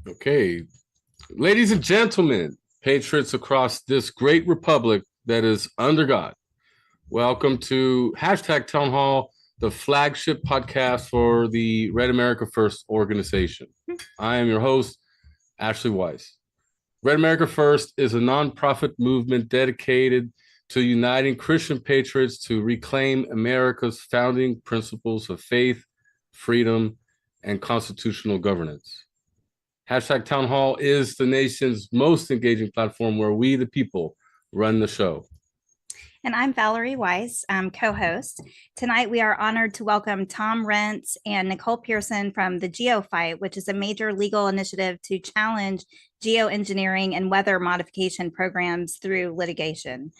Okay, ladies and gentlemen, patriots across this great republic that is under God, welcome to hashtag Town Hall, the flagship podcast for the Red America First organization. I am your host, Ashley Weiss. Red America First is a nonprofit movement dedicated to uniting Christian patriots to reclaim America's founding principles of faith, freedom, and constitutional governance. Hashtag Town Hall is the nation's most engaging platform where we, the people, run the show. And I'm Valerie Weiss, co-host. Tonight, we are honored to welcome Tom Rentz and Nicole Pearson from the Geofight, which is a major legal initiative to challenge geoengineering and weather modification programs through litigation.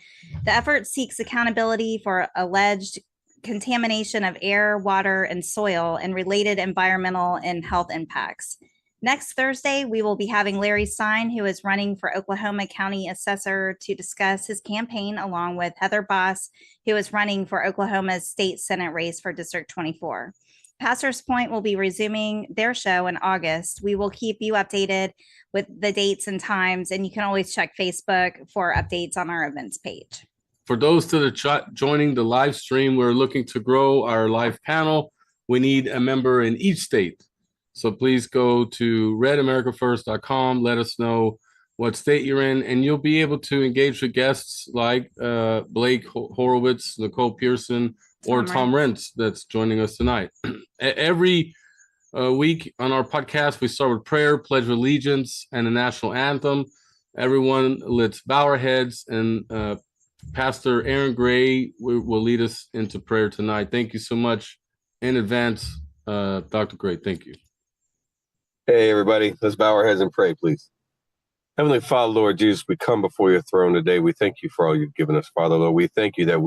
The effort seeks accountability for alleged contamination of air, water, and soil and related environmental and health impacts. Next Thursday, we will be having Larry Stein, who is running for Oklahoma County Assessor, to discuss his campaign, along with Heather Boss, who is running for Oklahoma's state Senate race for District 24. Pastor's Point will be resuming their show in August. We will keep you updated with the dates and times, and you can always check Facebook for updates on our events page. For those that are joining the live stream, we're looking to grow our live panel. We need a member in each state. So please go to redamericafirst.com. Let us know what state you're in, and you'll be able to engage with guests like Blake Horowitz, Nicole Pearson, or Tom Rentz that's joining us tonight. Every week on our podcast, we start with prayer, pledge of allegiance, and the national anthem. Everyone, let's bow our heads, and Pastor Aaron Gray will lead us into prayer tonight. Thank you so much in advance, Dr. Gray. Thank you. Hey, everybody, let's bow our heads and pray, please. Heavenly Father, Lord Jesus, we come before your throne today. We thank you for all you've given us, Father, Lord. We thank you that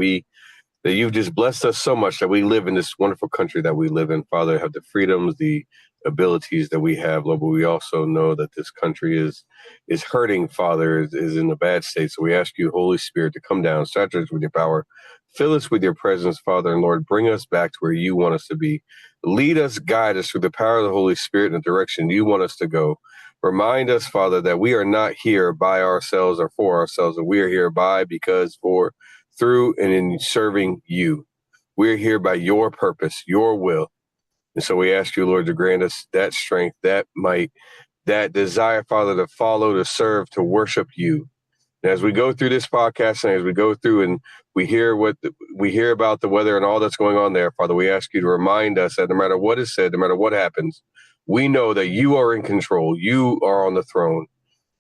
you've just blessed us so much that we live in this wonderful country that we live in, Father, have the freedoms, the abilities that we have, Lord, but we also know that this country is hurting, Father, is in a bad state. So we ask you, Holy Spirit, to come down, saturate us with your power, fill us with your presence, Father, and Lord, bring us back to where you want us to be. Lead us, guide us through the power of the Holy Spirit in the direction you want us to go. Remind us, Father, that we are not here by ourselves or for ourselves, and we are here because, for, through, and in serving you. We're here by your purpose, your will. And so we ask you, Lord, to grant us that strength, that might, that desire, Father, to follow, to serve, to worship you. And as we go through this podcast and as we go through and we hear about the weather and all that's going on there, Father, we ask you to remind us that no matter what is said, no matter what happens, we know that you are in control. You are on the throne,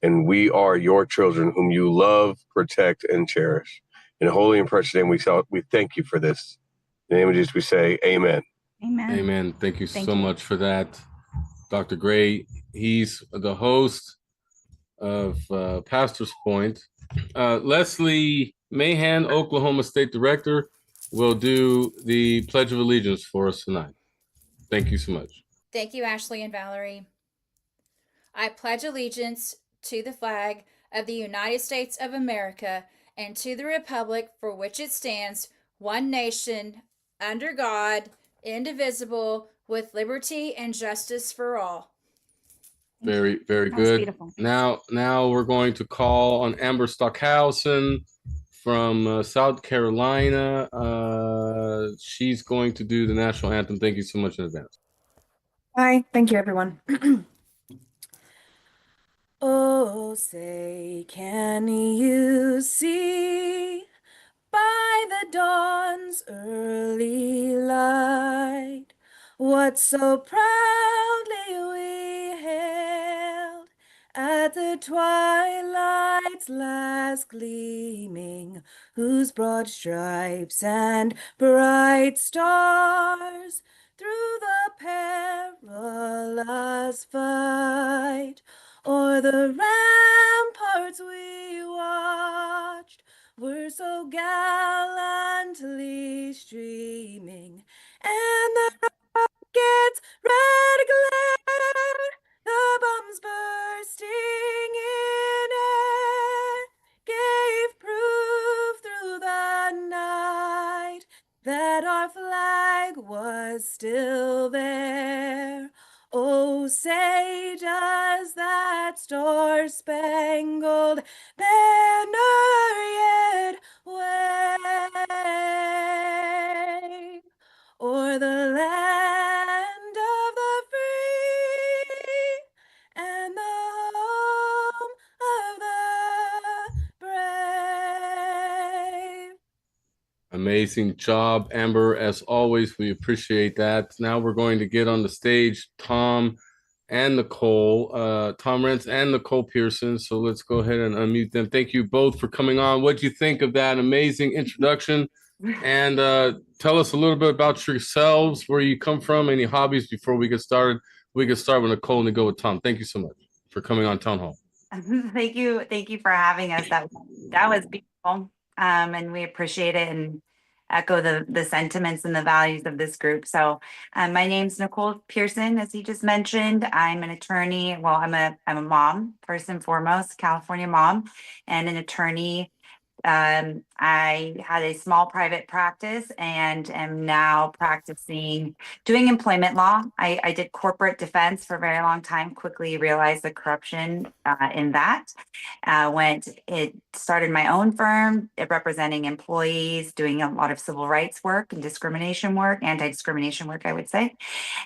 and we are your children whom you love, protect, and cherish. In the holy and precious name, we thank you for this. In the name of Jesus, we say amen. Amen. Amen. Thank you so much for that, Dr. Gray. He's the host of Pastor's Point. Leslie Mahan, Oklahoma State Director, will do the Pledge of Allegiance for us tonight. Thank you so much. Thank you, Ashley and Valerie. I pledge allegiance to the flag of the United States of America and to the republic for which it stands, one nation, under God, indivisible, with liberty and justice for all. Very, very good. Beautiful. Now we're going to call on Amber Stockhausen from South Carolina. She's going to do the national anthem. Thank you so much in advance. Hi, thank you, everyone. Oh, say, can you see by the dawn's early light what so proudly we hailed at the twilight's last gleaming, whose broad stripes and bright stars through the perilous fight o'er the ramparts we watched were so gallantly streaming, and the rockets' red glare, the bombs bursting in air, gave proof through the night that our flag was still there. Oh, say does that star-spangled banner yet wave o'er the land of the free and the home of the brave? Amazing job, Amber. As always, we appreciate that. Now we're going to get on the stage Tom and Nicole, Tom Rentz and Nicole Pearson. So let's go ahead and unmute them. Thank you both for coming on. What do you think of that amazing introduction? And tell us a little bit about yourselves, where you come from, any hobbies before we get started. We can start with Nicole and then go with Tom. Thank you so much for coming on Town Hall. Thank you for having us. That was beautiful, and we appreciate it and echo the sentiments and the values of this group. So, my name's Nicole Pearson, as he just mentioned. I'm an attorney. Well, I'm a mom first and foremost, California mom, and an attorney. I had a small private practice and am now doing employment law. I did corporate defense for a very long time, quickly realized the corruption in that. Started my own firm representing employees, doing a lot of civil rights work and discrimination work, anti-discrimination work, I would say,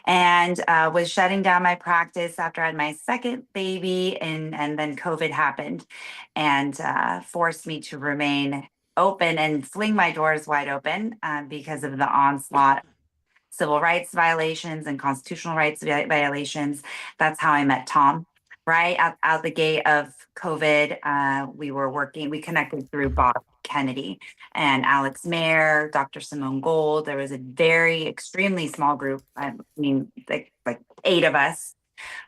and was shutting down my practice after I had my second baby, and then COVID happened and forced me to remain open and fling my doors wide open because of the onslaught, civil rights violations and constitutional rights violations. That's how I met Tom. Right out the gate of COVID, we connected through Bob Kennedy and Alex Mayer, Dr. Simone Gold. There was a extremely small group. I mean, like 8 of us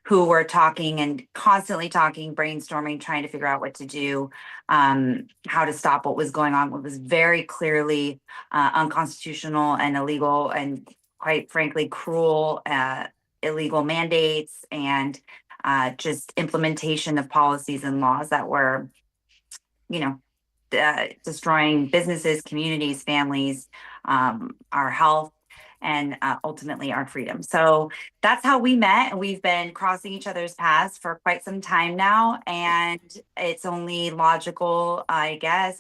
who were constantly talking, brainstorming, trying to figure out what to do, how to stop what was going on, what was very clearly unconstitutional and illegal, and quite frankly, cruel, illegal mandates, and just implementation of policies and laws that were, destroying businesses, communities, families, our health, and ultimately our freedom. So that's how we met. We've been crossing each other's paths for quite some time now. And it's only logical, I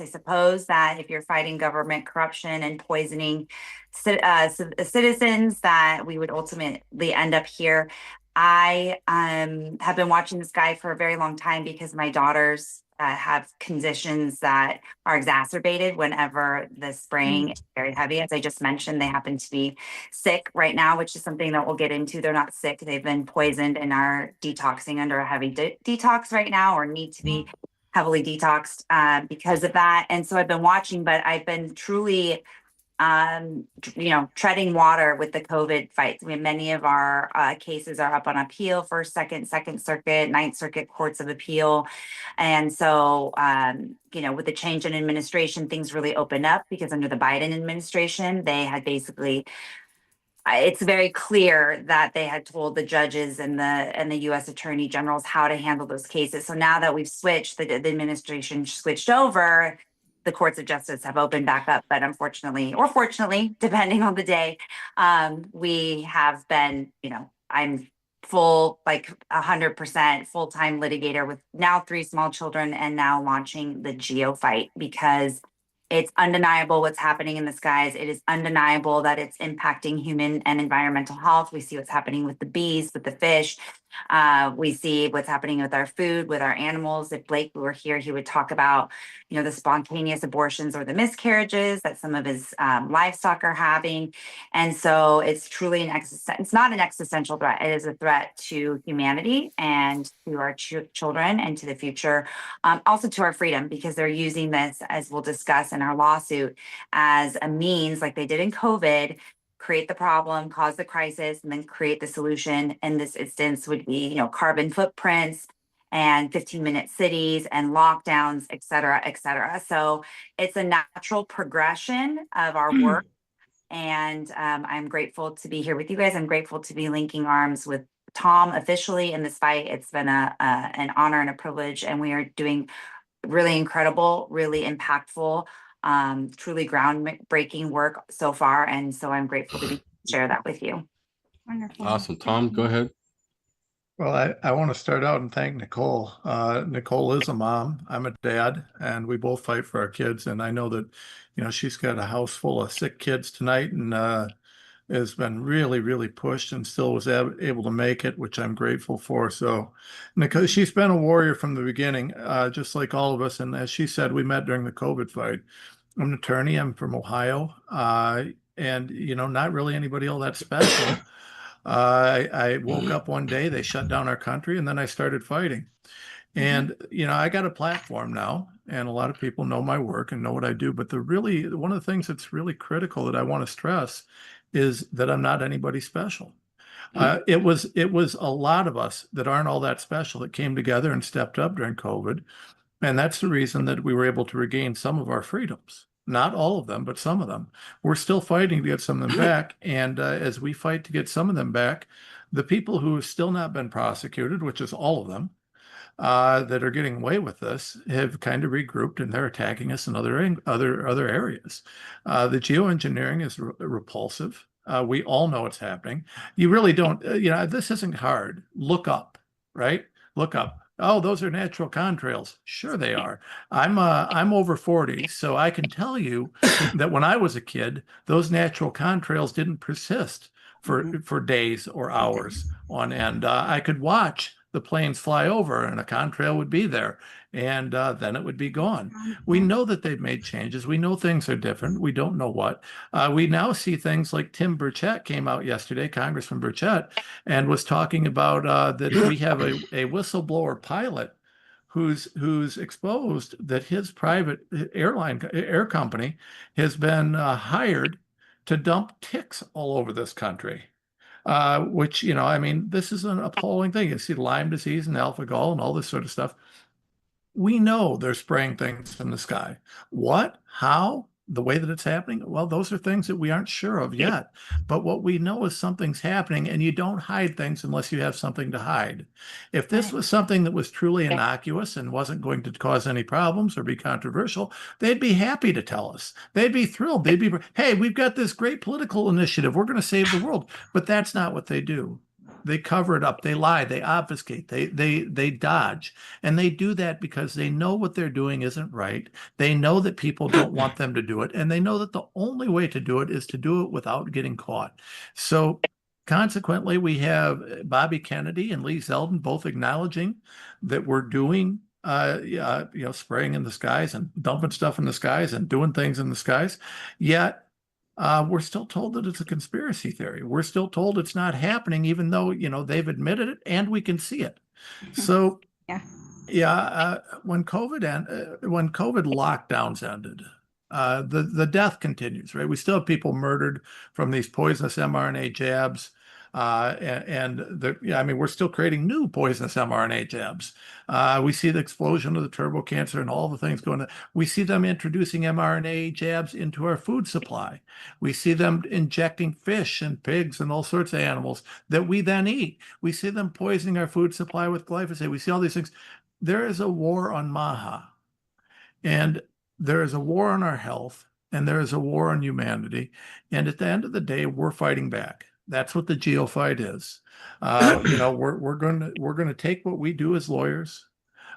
suppose, that if you're fighting government corruption and poisoning citizens, that we would ultimately end up here. I have been watching this guy for a very long time because my daughters have conditions that are exacerbated whenever the spraying is very heavy. As I just mentioned, they happen to be sick right now, which is something that we'll get into. They're not sick. They've been poisoned and are detoxing under a heavy detox right now, or need to be heavily detoxed because of that. And so I've been watching, but I've been truly treading water with the COVID fights. Many of our cases are up on appeal, first, second circuit, ninth circuit courts of appeal. And so, with the change in administration, things really opened up, because under the Biden administration, they had basically, it's very clear that they had told the judges and the U.S. attorney generals how to handle those cases. So now that we've switched, the administration switched over, the courts of justice have opened back up. But unfortunately, or fortunately, depending on the day, we have been, I'm full, 100% full-time litigator with now 3 small children, and now launching the Geo fight, because it's undeniable what's happening in the skies. It is undeniable that it's impacting human and environmental health. We see what's happening with the bees, with the fish. We see what's happening with our food, with our animals. If Blake were here, he would talk about, the spontaneous abortions or the miscarriages that some of his livestock are having. And so it's truly it's not an existential threat. It is a threat to humanity and to our children and to the future, also to our freedom, because they're using this, as we'll discuss in our lawsuit, as a means, like they did in COVID, create the problem, cause the crisis, and then create the solution. In this instance would be, carbon footprints and 15-minute cities and lockdowns, et cetera, et cetera. So it's a natural progression of our work. And I'm grateful to be here with you guys. I'm grateful to be linking arms with Tom officially in this fight. It's been an honor and a privilege, and we are doing really incredible, really impactful, truly groundbreaking work so far. And so I'm grateful to be share that with you. Wonderful. Awesome. Thank Tom, you. go ahead. Well, I want to start out and thank Nicole. Nicole is a mom. I'm a dad, and we both fight for our kids. And I know that, she's got a house full of sick kids tonight, and has been really, really pushed and still was able to make it, which I'm grateful for. So, Nicole, she's been a warrior from the beginning, just like all of us. And as she said, we met during the COVID fight. I'm an attorney. I'm from Ohio, and not really anybody all that special. I woke up one day, they shut down our country, and then I started fighting. And, I got a platform now, and a lot of people know my work and know what I do. But one of the things that's really critical that I want to stress is that I'm not anybody special. It was a lot of us that aren't all that special that came together and stepped up during COVID. And that's the reason that we were able to regain some of our freedoms. Not all of them, but some of them. We're still fighting to get some of them back. And as we fight to get some of them back, the people who have still not been prosecuted, which is all of them, that are getting away with this, have kind of regrouped, and they're attacking us in other areas. The geoengineering is repulsive. We all know it's happening. You really don't. This isn't hard. Look up, right? Look up. Oh, those are natural contrails. Sure they are. I'm over 40, so I can tell you that when I was a kid, those natural contrails didn't persist for days or hours on end. I could watch the planes fly over, and a contrail would be there, and then it would be gone. We know that they've made changes. We know things are different. We don't know what. We now see things like Tim Burchett came out yesterday, Congressman Burchett, and was talking about that we have a whistleblower pilot who's exposed that his private air company has been hired to dump ticks all over this country. Which, this is an appalling thing. You see Lyme disease and alpha-gal and all this sort of stuff. We know they're spraying things in the sky. What? How? The way that it's happening? Well, those are things that we aren't sure of yet. But what we know is something's happening, and you don't hide things unless you have something to hide. If this was something that was truly innocuous and wasn't going to cause any problems or be controversial, they'd be happy to tell us. They'd be thrilled. They'd be, hey, we've got this great political initiative. We're going to save the world. But that's not what they do. They cover it up. They lie. They obfuscate. They dodge. And they do that because they know what they're doing isn't right. They know that people don't want them to do it. And they know that the only way to do it is to do it without getting caught. So consequently, we have Bobby Kennedy and Lee Zeldin both acknowledging that we're doing spraying in the skies and dumping stuff in the skies and doing things in the skies. Yet we're still told that it's a conspiracy theory. We're still told it's not happening, even though, they've admitted it and we can see it. So, when COVID lockdowns ended, the death continues, right? We still have people murdered from these poisonous mRNA jabs. We're still creating new poisonous mRNA jabs. We see the explosion of the turbo cancer and all the things going on. We see them introducing mRNA jabs into our food supply. We see them injecting fish and pigs and all sorts of animals that we then eat. We see them poisoning our food supply with glyphosate. We see all these things. There is a war on Maha, and there is a war on our health, and there is a war on humanity. And at the end of the day, we're fighting back. That's what the geofight is. We're going to take what we do as lawyers.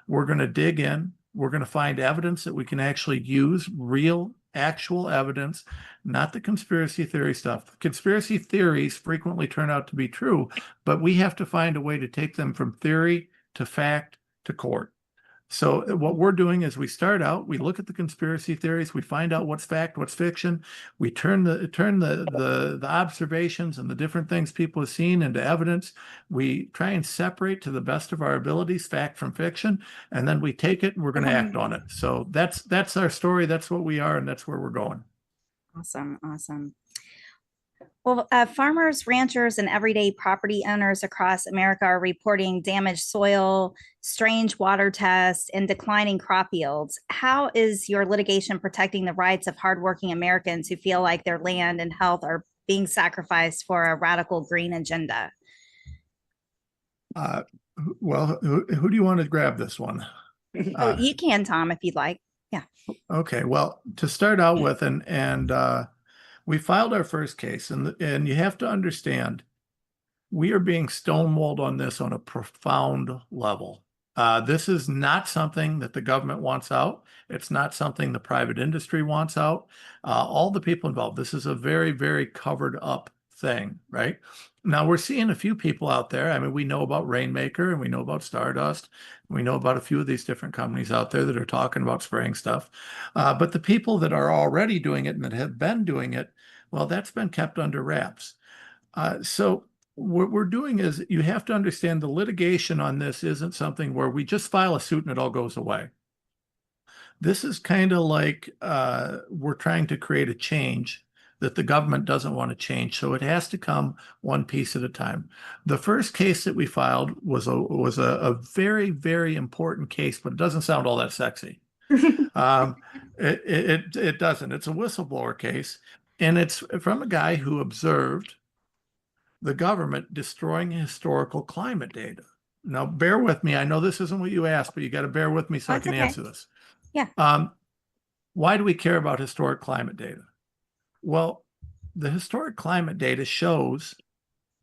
We're going to dig in. We're going to find evidence that we can actually use, real, actual evidence, not the conspiracy theory stuff. Conspiracy theories frequently turn out to be true, but we have to find a way to take them from theory to fact to court. So what we're doing is we start out, we look at the conspiracy theories, we find out what's fact, what's fiction, we turn the observations and the different things people have seen into evidence. We try and separate to the best of our abilities fact from fiction, and then we take it and we're going to act on it. So that's our story, that's what we are, and that's where we're going. Awesome. Well, farmers, ranchers, and everyday property owners across America are reporting damaged soil, strange water tests, and declining crop yields. How is your litigation protecting the rights of hardworking Americans who feel like their land and health are being sacrificed for a radical green agenda? Well, who do you want to grab this one? You can, Tom, if you'd like. Yeah. Okay. Well, to start out with, and We filed our first case, and you have to understand, we are being stonewalled on this on a profound level. This is not something that the government wants out. It's not something the private industry wants out. All the people involved, this is a very, very covered up thing, right? Now we're seeing a few people out there. I mean, we know about Rainmaker and we know about Stardust. We know about a few of these different companies out there that are talking about spraying stuff. But the people that are already doing it and that have been doing it, well, that's been kept under wraps. So what we're doing is, you have to understand, the litigation on this isn't something where we just file a suit and it all goes away. This is kind of like we're trying to create a change that the government doesn't want to change. So it has to come one piece at a time. The first case that we filed was a very, very important case, but it doesn't sound all that sexy. It doesn't. It's a whistleblower case, and it's from a guy who observed the government destroying historical climate data. Now, bear with me. I know this isn't what you asked, but you got to bear with me so I That's can okay. answer this. Yeah. Why do we care about historic climate data? Well, the historic climate data shows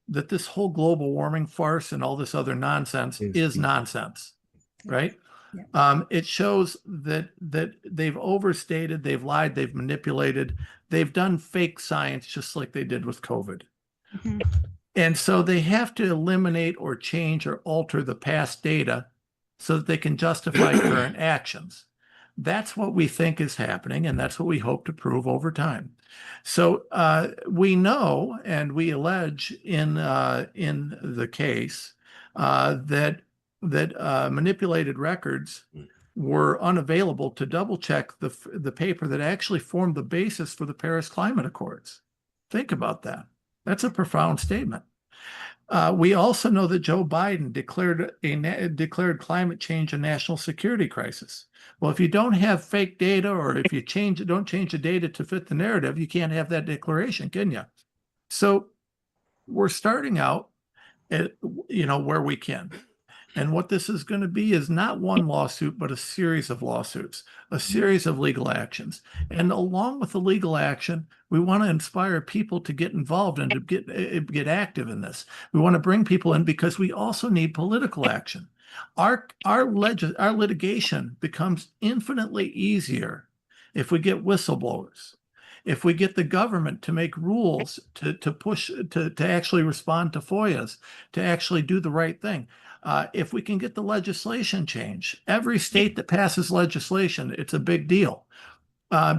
that this whole global warming farce and all this other nonsense is nonsense, right? Yeah. It shows that they've overstated, they've lied, they've manipulated, they've done fake science just like they did with COVID. Mhm. And so they have to eliminate or change or alter the past data so that they can justify current actions. That's what we think is happening, and that's what we hope to prove over time. So we know, and we allege in the case that manipulated records were unavailable to double check the paper that actually formed the basis for the Paris Climate Accords. Think about that. That's a profound statement. We also know that Joe Biden declared climate change a national security crisis. Well, if you don't have fake data, or if you don't change the data to fit the narrative, you can't have that declaration, can you? So we're starting out at, where we can. And what this is going to be is not one lawsuit, but a series of lawsuits, a series of legal actions. And along with the legal action, we want to inspire people to get involved and to get active in this. We want to bring people in because we also need political action. Our litigation becomes infinitely easier if we get whistleblowers, if we get the government to make rules to push to actually respond to FOIAs, to actually do the right thing. If we can get the legislation changed, every state that passes legislation, it's a big deal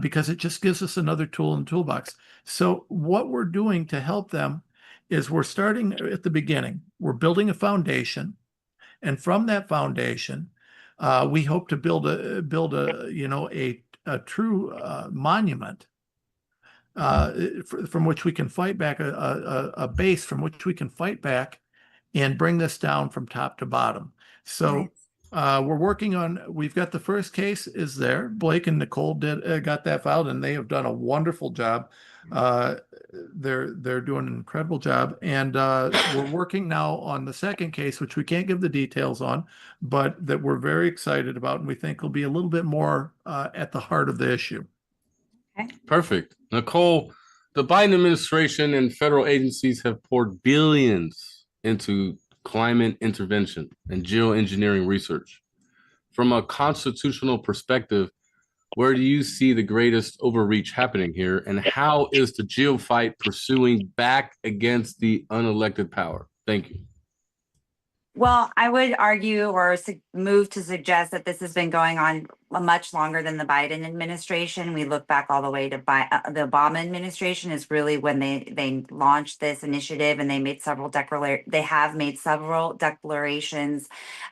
because it just gives us another tool in the toolbox. So what we're doing to help them is we're starting at the beginning. We're building a foundation, and from that foundation, we hope to build a true monument from which we can fight back, a base from which we can fight back and bring this down from top to bottom. So we're working on, we've got the first case is there. Blake and Nicole got that filed, and they have done a wonderful job. They're doing an incredible job. And we're working now on the second case, which we can't give the details on, but that we're very excited about, and we think will be a little bit more at the heart of the issue. Okay. Perfect. Nicole, the Biden administration and federal agencies have poured billions into climate intervention and geoengineering research. From a constitutional perspective, where do you see the greatest overreach happening here, and how is the geofight pursuing back against the unelected power? Thank you. Well, I would argue or move to suggest that this has been going on much longer than the Biden administration. We look back all the way to the Obama administration is really when they launched this initiative, and they made several declarations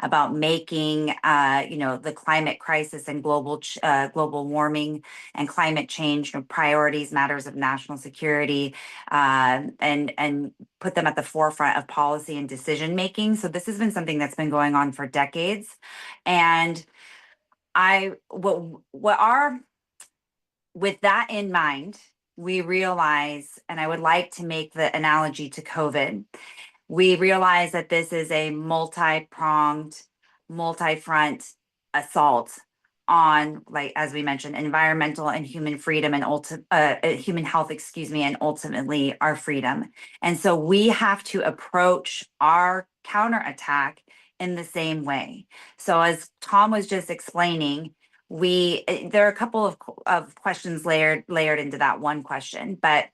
about making the climate crisis and global warming and climate change priorities, matters of national security, and put them at the forefront of policy and decision making. So this has been something that's been going on for decades. And with that in mind, we realize, and I would like to make the analogy to COVID, we realize that this is a multi-pronged, multi-front assault on, like, as we mentioned, environmental and human freedom and human health, and ultimately our freedom. And so we have to approach our counterattack in the same way. So as Tom was just explaining, there are a couple of questions layered into that one question, but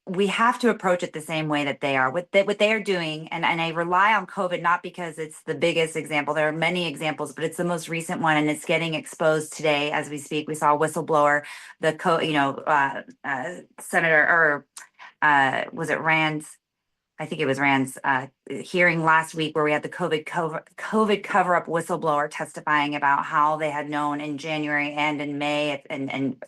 we have to approach it the same way that they are. What they are doing, and I rely on COVID not because it's the biggest example. There are many examples, but it's the most recent one, and it's getting exposed today as we speak. We saw a whistleblower, Senator, or was it Rand's? I think it was Rand's hearing last week where we had the COVID cover-up whistleblower testifying about how they had known in January and in May and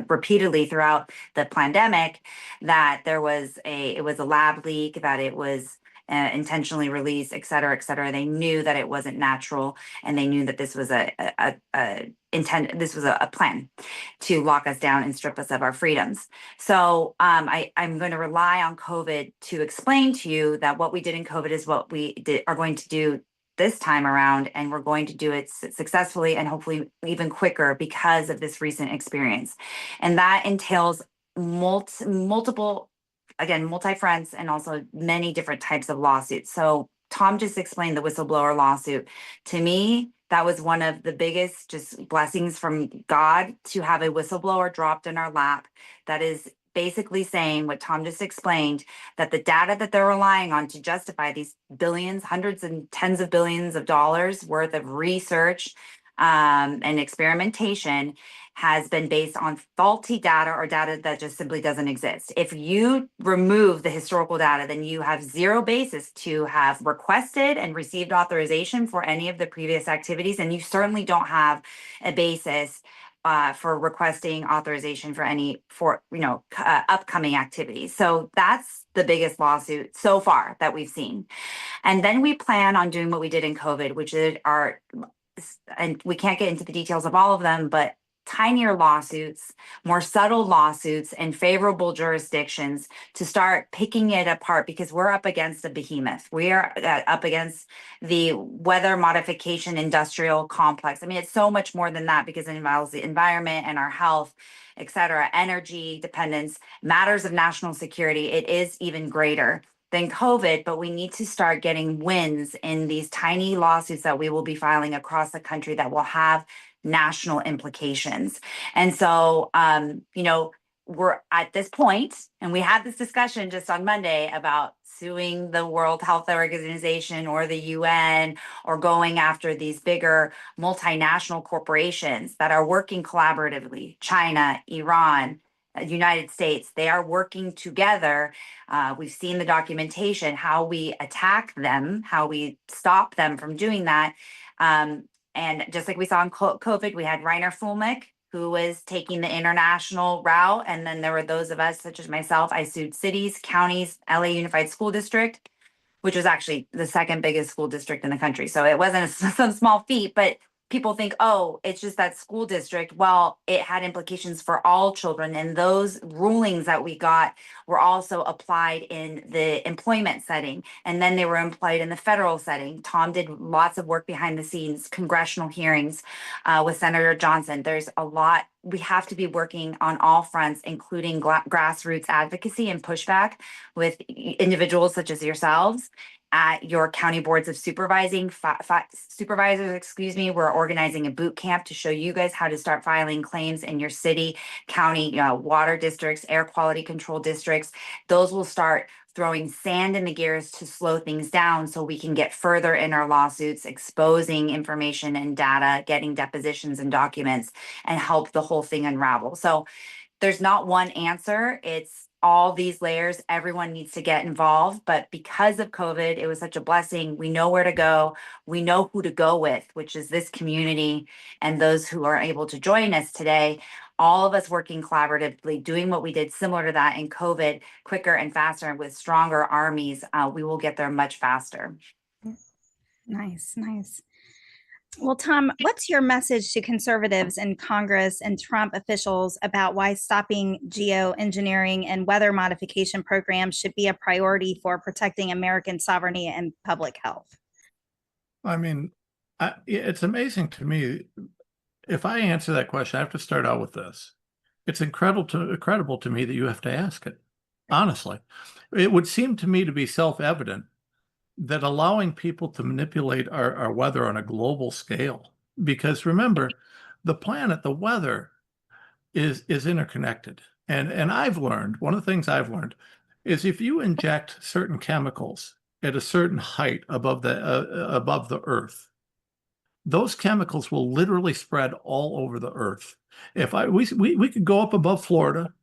repeatedly throughout the pandemic that it was a lab leak, that it was intentionally released, et cetera, et cetera. They knew that it wasn't natural, and they knew that this was a plan to lock us down and strip us of our freedoms. So I'm going to rely on COVID to explain to you that what we did in COVID is what we are going to do this time around, and we're going to do it successfully and hopefully even quicker because of this recent experience. And that entails multiple, again, multi-fronts and also many different types of lawsuits. So Tom just explained the whistleblower lawsuit. To me, that was one of the biggest just blessings from God to have a whistleblower dropped in our lap that is basically saying what Tom just explained, that the data that they're relying on to justify these billions, hundreds and tens of billions of dollars worth of research and experimentation has been based on faulty data or data that just simply doesn't exist. If you remove the historical data, then you have zero basis to have requested and received authorization for any of the previous activities, and you certainly don't have a basis for requesting authorization for any upcoming activities. So that's the biggest lawsuit so far that we've seen. And then we plan on doing what we did in COVID, which is and we can't get into the details of all of them, but tinier lawsuits, more subtle lawsuits in favorable jurisdictions to start picking it apart, because we're up against a behemoth. We are up against the weather modification industrial complex. I mean, it's so much more than that, because it involves the environment and our health, et cetera, energy dependence, matters of national security. It is even greater than COVID, but we need to start getting wins in these tiny lawsuits that we will be filing across the country that will have national implications. And so, we're at this point, and we had this discussion just on Monday about suing the World Health Organization or the UN, or going after these bigger multinational corporations that are working collaboratively. China, Iran, United States, they are working together. We've seen the documentation, how we attack them, how we stop them from doing that. And just like we saw in COVID, we had Reiner Fulmick, who was taking the international route. And then there were those of us, such as myself, I sued cities, counties, LA Unified School District, which was actually the second biggest school district in the country. So it wasn't some small feat, but people think, oh, it's just that school district. Well, it had implications for all children. And those rulings that we got were also applied in the employment setting. And then they were applied in the federal setting. Tom did lots of work behind the scenes, congressional hearings with Senator Johnson. There's a lot. We have to be working on all fronts, including grassroots advocacy and pushback with individuals such as yourselves at your county boards of supervisors. We're organizing a boot camp to show you guys how to start filing claims in your city, county, water districts, air quality control districts. Those will start throwing sand in the gears to slow things down so we can get further in our lawsuits, exposing information and data, getting depositions and documents, and help the whole thing unravel. So there's not one answer. It's all these layers. Everyone needs to get involved. But because of COVID, it was such a blessing. We know where to go. We know who to go with, which is this community and those who are able to join us today. All of us working collaboratively, doing what we did similar to that in COVID, quicker and faster, and with stronger armies, we will get there much faster. Nice, nice. Well, Tom, what's your message to conservatives in Congress and Trump officials about why stopping geoengineering and weather modification programs should be a priority for protecting American sovereignty and public health? I mean, it's amazing to me. if I answer that question, I have to start out with this. It's incredible to me that you have to ask it. Honestly, it would seem to me to be self-evident that allowing people to manipulate our weather on a global scale, because remember, the planet, the weather is interconnected. And I've learned, one of the things I've learned is if you inject certain chemicals at a certain height above the earth, those chemicals will literally spread all over the earth. If we could go up above Florida,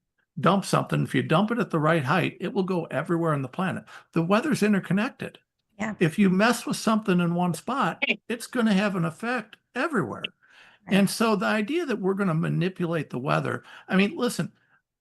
dump something. If you dump it at the right height, it will go everywhere on the planet. The weather's interconnected. Yeah. If you mess with something in one spot, it's going to have an effect everywhere. Right. And so the idea that we're going to manipulate the weather, I mean, listen,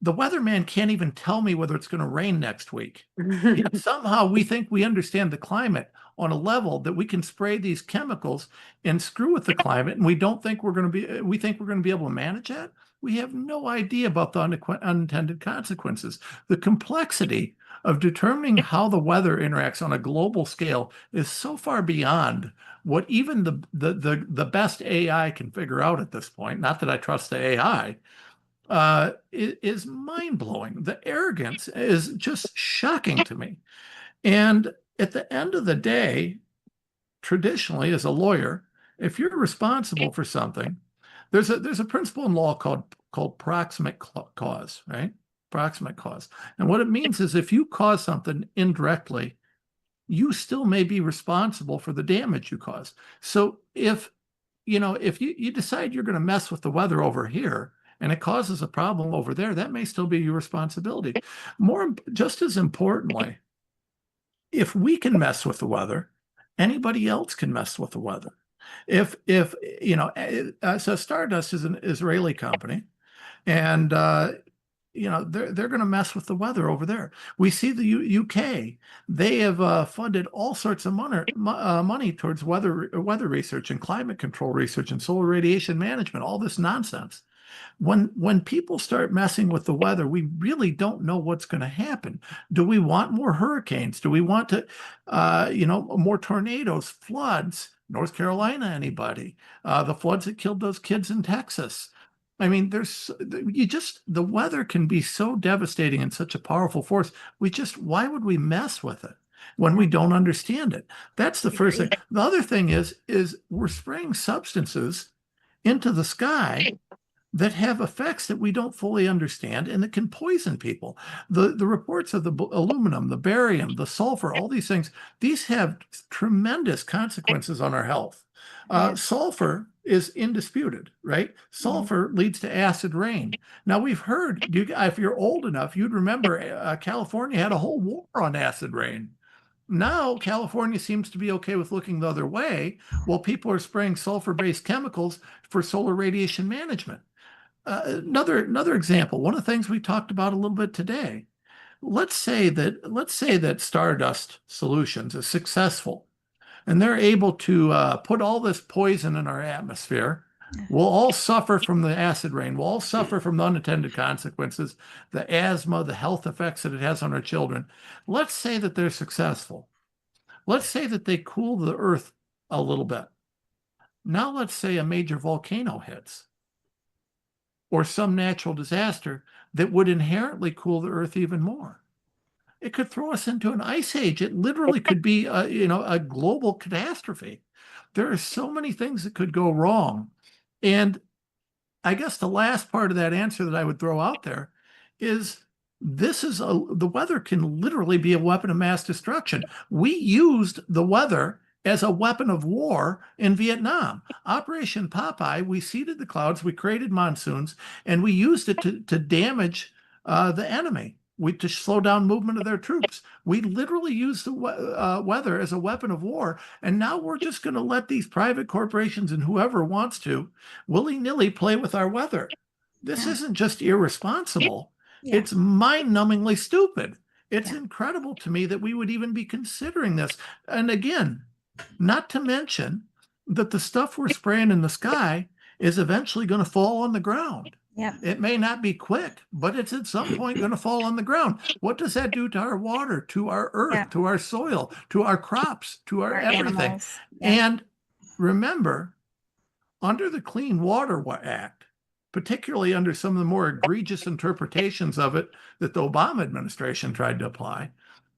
the weatherman can't even tell me whether it's going to rain next week. Yet somehow we think we understand the climate on a level that we can spray these chemicals and screw with the climate, and we think we're going to be able to manage that. We have no idea about the unintended consequences. The complexity of determining how the weather interacts on a global scale is so far beyond what even the best AI can figure out at this point. Not that I trust the AI. Is mind-blowing. The arrogance is just shocking to me. And at the end of the day, traditionally, as a lawyer, if you're responsible for something, there's a principle in law called proximate cause, right? Proximate cause. And what it means is if you cause something indirectly, you still may be responsible for the damage you cause. So if you decide you're going to mess with the weather over here and it causes a problem over there, that may still be your responsibility. Just as importantly, if we can mess with the weather, anybody else can mess with the weather. So Stardust is an Israeli company, and they're going to mess with the weather over there. We see the UK; they have funded all sorts of money towards weather research and climate control research and solar radiation management. All this nonsense. When people start messing with the weather, we really don't know what's going to happen. Do we want more hurricanes? Do we want more tornadoes, floods? North Carolina, anybody? The floods that killed those kids in Texas. I mean, the weather can be so devastating and such a powerful force. Why would we mess with it when we don't understand it? That's the first thing. The other thing is we're spraying substances into the sky that have effects that we don't fully understand and that can poison people. The reports of the aluminum, the barium, the sulfur, all these things, these have tremendous consequences on our health. Sulfur is indisputed, right? Sulfur leads to acid rain. Now we've heard, if you're old enough, you'd remember California had a whole war on acid rain. Now California seems to be okay with looking the other way, while people are spraying sulfur-based chemicals for solar radiation management. Another example, one of the things we talked about a little bit today. Let's say that Stardust Solutions is successful and they're able to put all this poison in our atmosphere. We'll all suffer from the acid rain. We'll all suffer from the unintended consequences, the asthma, the health effects that it has on our children. Let's say that they're successful. Let's say that they cool the earth a little bit. Now let's say a major volcano hits, or some natural disaster that would inherently cool the earth even more. It could throw us into an ice age. It literally could be a global catastrophe. There are so many things that could go wrong. And I guess the last part of that answer that I would throw out there is the weather can literally be a weapon of mass destruction. We used the weather as a weapon of war in Vietnam. Operation Popeye, we seeded the clouds, we created monsoons, and we used it to damage the enemy, to slow down movement of their troops. We literally used the weather as a weapon of war, and now we're just going to let these private corporations and whoever wants to willy-nilly play with our weather. This isn't just irresponsible. It's mind-numbingly stupid. It's incredible to me that we would even be considering this. And again, not to mention that the stuff we're spraying in the sky is eventually going to fall on the ground. Yeah. It may not be quick, but it's at some point going to fall on the ground. What does that do to our water, to our earth, to our soil, to our crops, to our everything? Animals. And remember, under the Clean Water Act, particularly under some of the more egregious interpretations of it that the Obama administration tried to apply,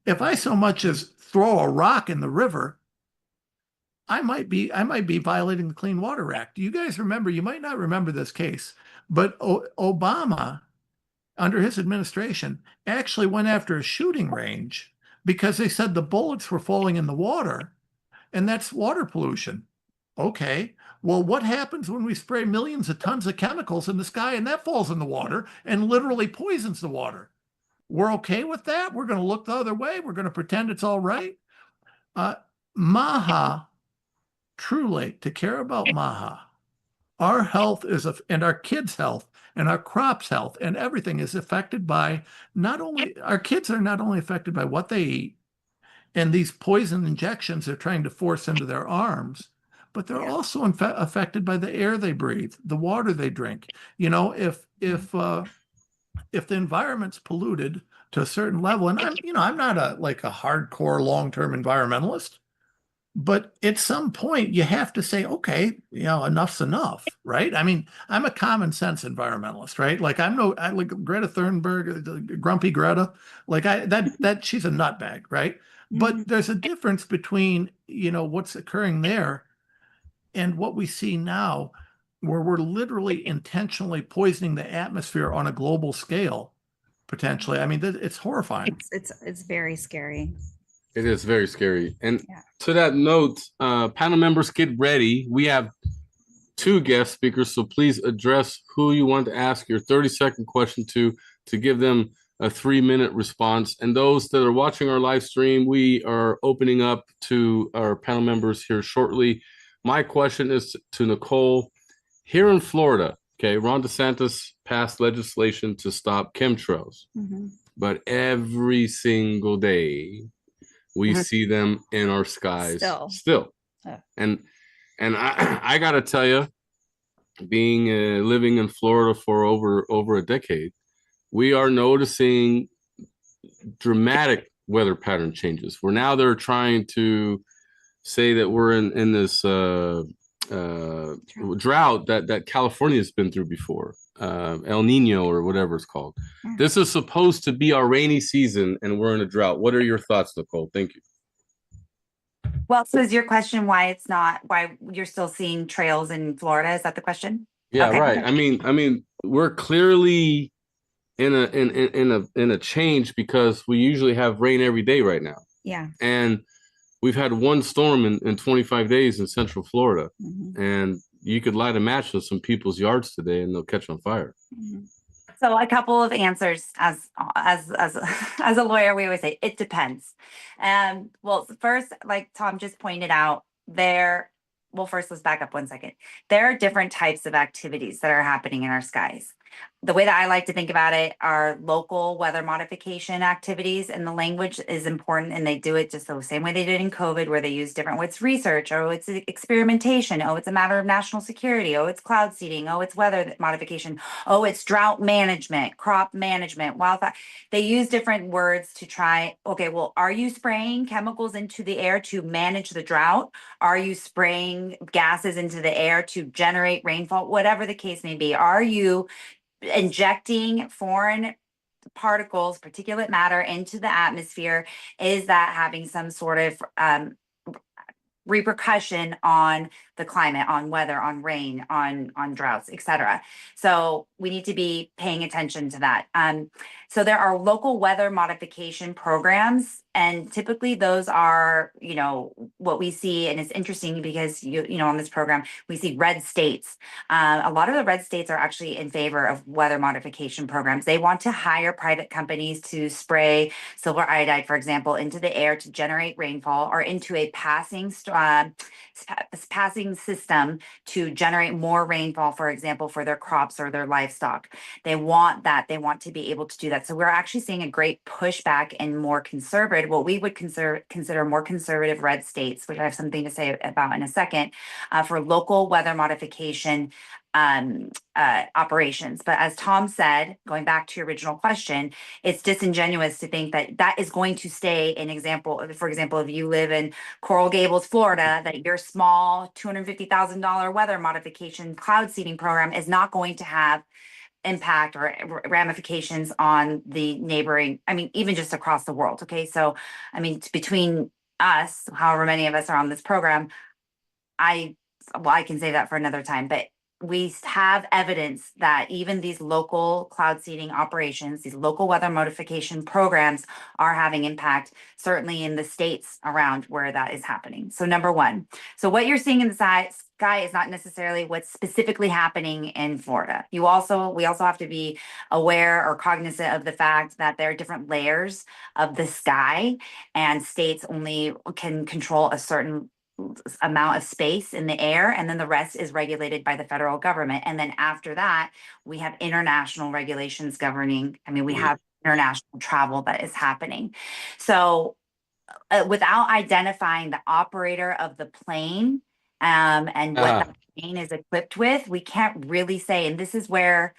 if I so much as throw a rock in the river, I might be violating the Clean Water Act. You guys remember, you might not remember this case, but Obama, under his administration, actually went after a shooting range because they said the bullets were falling in the water, and that's water pollution. Okay, well, what happens when we spray millions of tons of chemicals in the sky and that falls in the water and literally poisons the water? We're okay with that? We're going to look the other way? We're going to pretend it's all right? Maha, truly, to care about Maha, our health is, and our kids' health and our crops' health and everything is affected by not only, our kids are not only affected by what they eat and these poison injections they're trying to force into their arms, but they're also affected by the air they breathe, the water they drink. You know, if the environment's polluted to a certain level, and I'm not a hardcore long-term environmentalist, but at some point you have to say, okay, enough's enough, right? I mean, I'm a common sense environmentalist, right? Like I like Greta Thunberg, grumpy Greta, that she's a nutbag, right? But there's a difference between, what's occurring there and what we see now, where we're literally intentionally poisoning the atmosphere on a global scale, potentially. I mean, it's horrifying. It's very scary. It is very scary. And Yeah. to that note, panel members, get ready. We have 2 guest speakers, so please address who you want to ask your 30-second question to give them a 3-minute response. And those that are watching our live stream, we are opening up to our panel members here shortly. My question is to Nicole. Here in Florida, okay, Ron DeSantis passed legislation to stop chemtrails, but every single day we see them in our skies still. And I gotta tell you, being living in Florida for over a decade, we are noticing dramatic weather pattern changes. Where now they're trying to say that we're in this drought that California has been through before, El Nino or whatever it's called. This is supposed to be our rainy season, and we're in a drought. What are your thoughts, Nicole? Thank you. Well, so is your question why you're still seeing trails in Florida? Is that the question? Yeah, Okay. right. I mean, we're clearly in a change because we usually have rain every day right now. Yeah. And we've had one storm in 25 days in Central Florida, and you could light a match to some people's yards today and they'll catch on fire. So a couple of answers. As a lawyer, we always say it depends. Well, first, like Tom just pointed out, first let's back up 1 second. There are different types of activities that are happening in our skies. The way that I like to think about it are local weather modification activities, and the language is important, and they do it just the same way they did in COVID, where they use different, it's research, it's experimentation, it's a matter of national security, it's cloud seeding, it's weather modification, it's drought management, crop management, wildfire. They use different words to try, okay, well, are you spraying chemicals into the air to manage the drought? Are you spraying gases into the air to generate rainfall? Whatever the case may be, are you injecting foreign particles, particulate matter into the atmosphere? Is that having some sort of repercussion on the climate, on weather, on rain, on droughts, etc.? So we need to be paying attention to that. So there are local weather modification programs, and typically those are, what we see, and it's interesting because on this program we see red states. A lot of the red states are actually in favor of weather modification programs. They want to hire private companies to spray silver iodide, for example, into the air to generate rainfall, or into a passing system to generate more rainfall, for example, for their crops or their livestock. They want that. They want to be able to do that. So we're actually seeing a great pushback in more conservative, what we would consider more conservative red states, which I have something to say about in a second, for local weather modification operations. But as Tom said, going back to your original question, it's disingenuous to think that that is going to stay an example. For example, if you live in Coral Gables, Florida, that your small $250,000 weather modification cloud seeding program is not going to have impact or ramifications on the neighboring, I mean, even just across the world. Okay. So, I mean, between us, however many of us are on this program, I can say that for another time, but we have evidence that even these local cloud seeding operations, these local weather modification programs are having impact, certainly in the states around where that is happening. So number one, so what you're seeing in the sky is not necessarily what's specifically happening in Florida. We also have to be aware or cognizant of the fact that there are different layers of the sky, and states only can control a certain amount of space in the air, and then the rest is regulated by the federal government. And then after that, we have international regulations governing. I mean, we have international travel that is happening. So without identifying the operator of the plane and what that plane is equipped with, we can't really say. And this is where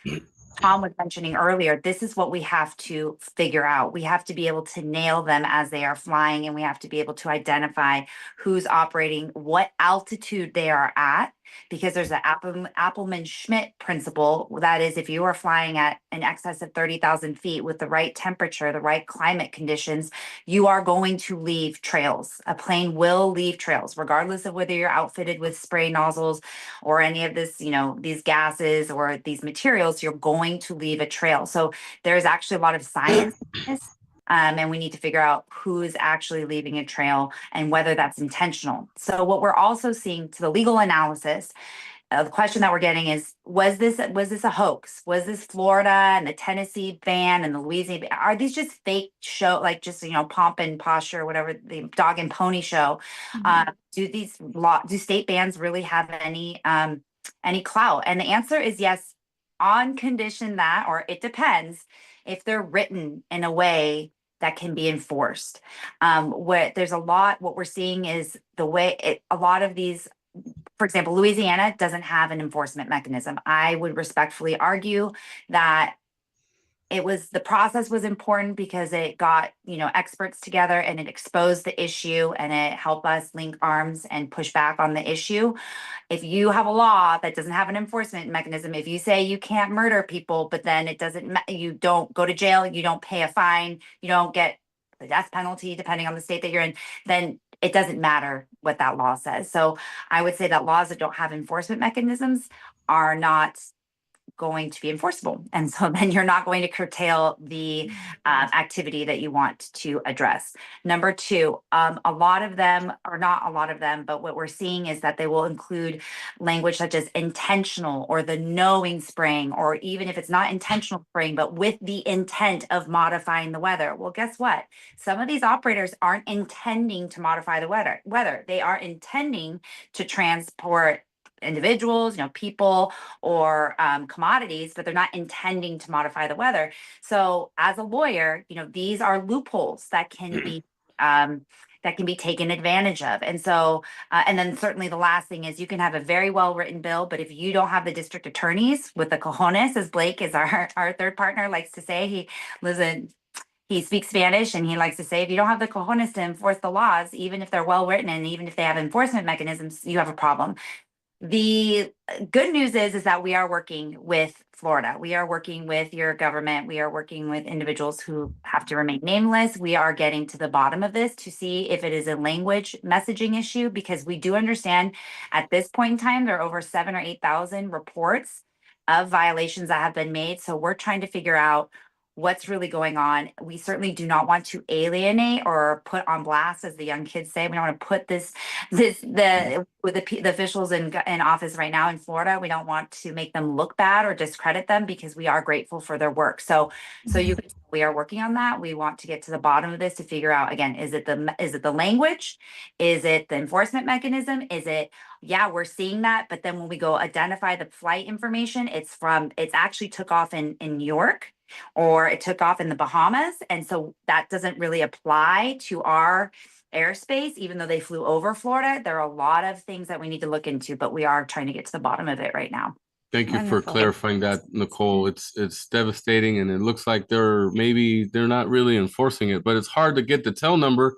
Tom was mentioning earlier, this is what we have to figure out. We have to be able to nail them as they are flying, and we have to be able to identify who's operating, what altitude they are at, because there's an Appelman-Schmidt principle. That is, if you are flying at an excess of 30,000 feet with the right temperature, the right climate conditions, you are going to leave trails. A plane will leave trails, regardless of whether you're outfitted with spray nozzles or any of this, these gases or these materials, you're going to leave a trail. So there's actually a lot of science in this. And we need to figure out who is actually leaving a trail and whether that's intentional. So what we're also seeing to the legal analysis, the question that we're getting is, was this a hoax? Was this Florida and the Tennessee ban and the Louisiana? Are these just fake show, like just, pomp and posture, whatever, the dog and pony show? Do state bans really have any clout? And the answer is yes, on condition that, or it depends, if they're written in a way that can be enforced. What we're seeing is the way a lot of these, for example, Louisiana doesn't have an enforcement mechanism. I would respectfully argue that the process was important because it got, experts together and it exposed the issue and it helped us link arms and push back on the issue. If you have a law that doesn't have an enforcement mechanism, if you say you can't murder people, but then you don't go to jail, you don't pay a fine, you don't get the death penalty, depending on the state that you're in, then it doesn't matter what that law says. So I would say that laws that don't have enforcement mechanisms are not going to be enforceable. And so then you're not going to curtail the activity that you want to address. Number two, a lot of them, or not a lot of them, but what we're seeing is that they will include language such as intentional or the knowing spraying, or even if it's not intentional spraying, but with the intent of modifying the weather. Well, guess what? Some of these operators aren't intending to modify the weather. They are intending to transport individuals, people, or commodities, but they're not intending to modify the weather. So as a lawyer, these are loopholes that can be taken advantage of. And so, and then certainly the last thing is you can have a very well-written bill, but if you don't have the district attorneys with the cojones, as Blake is our third partner likes to say, he speaks Spanish, and he likes to say, if you don't have the cojones to enforce the laws, even if they're well-written and even if they have enforcement mechanisms, you have a problem. The good news is that we are working with Florida. We are working with your government. We are working with individuals who have to remain nameless. We are getting to the bottom of this to see if it is a language messaging issue, because we do understand at this point in time, there are over 7,000 or 8,000 reports of violations that have been made. So we're trying to figure out what's really going on. We certainly do not want to alienate or put on blast, as the young kids say. We don't want to put the officials in office right now in Florida. We don't want to make them look bad or discredit them, because we are grateful for their work. So we are working on that. We want to get to the bottom of this to figure out, again, is it the language? Is it the enforcement mechanism? Is it, we're seeing that, but then when we go identify the flight information, it's actually took off in New York, or it took off in the Bahamas. And so that doesn't really apply to our airspace, even though they flew over Florida. There are a lot of things that we need to look into, but we are trying to get to the bottom of it right now. Thank you for Wonderful. clarifying that, Nicole. It's devastating, and it looks like they're not really enforcing it, but it's hard to get the tail number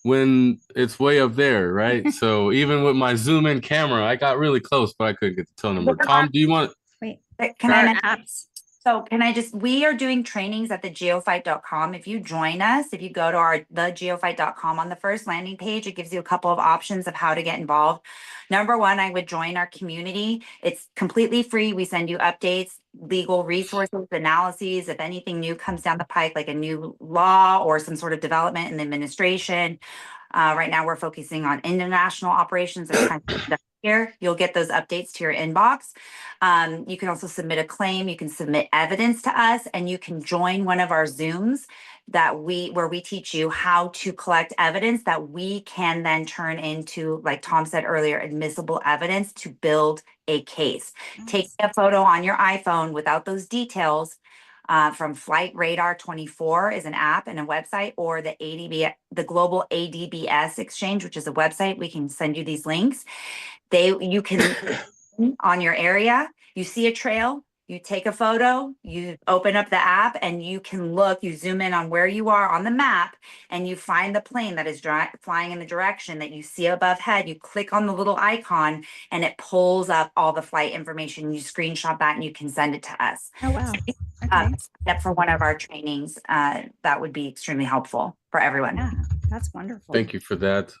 when it's way up there, right? So even with my zoom in camera, I got really close, but I couldn't get the tail number. Tom, do you want? Wait, Can for I our mention? apps. So can I just, we are doing trainings at the geofight.com. If you join us, if you go to thegeofight.com on the first landing page, it gives you a couple of options of how to get involved. Number one, I would join our community. It's completely free. We send you updates, legal resources, analyses. If anything new comes down the pike, like a new law or some sort of development in the administration. Right now we're focusing on international operations. There's kind of here, you'll get those updates to your inbox. You can also submit a claim, you can submit evidence to us, and you can join one of our Zooms where we teach you how to collect evidence that we can then turn into, like Tom said earlier, admissible evidence to build a case. Taking a photo on your iPhone without those details from Flight Radar 24 is an app and a website, or the Global ADBS Exchange, which is a website. We can send you these links. You can on your area, you see a trail, you take a photo, you open up the app, and you can look, you zoom in on where you are on the map, and you find the plane that is flying in the direction that you see above head. You click on the little icon and it pulls up all the flight information. You screenshot that and you can send it to us. Oh, wow. Sign Okay. up for one of our trainings. That would be extremely helpful for everyone. Yeah, that's wonderful. Thank you for that.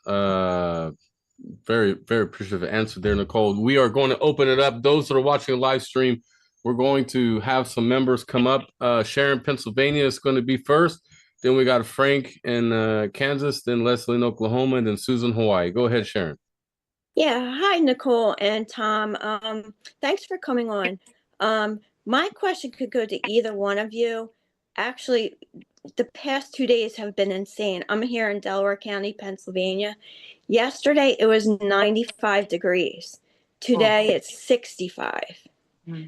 Very, very appreciative answer there, Nicole. We are going to open it up. Those that are watching a live stream, we're going to have some members come up. Sharon, Pennsylvania is going to be first. Then we got Frank in Kansas, then Leslie in Oklahoma, and then Susan, Hawaii. Go ahead, Sharon. Yeah, hi, Nicole and Tom. Thanks for coming on. My question could go to either one of you. Actually, the past 2 days have been insane. I'm here in Delaware County, Pennsylvania. Yesterday, it was 95 degrees. Today, it's 65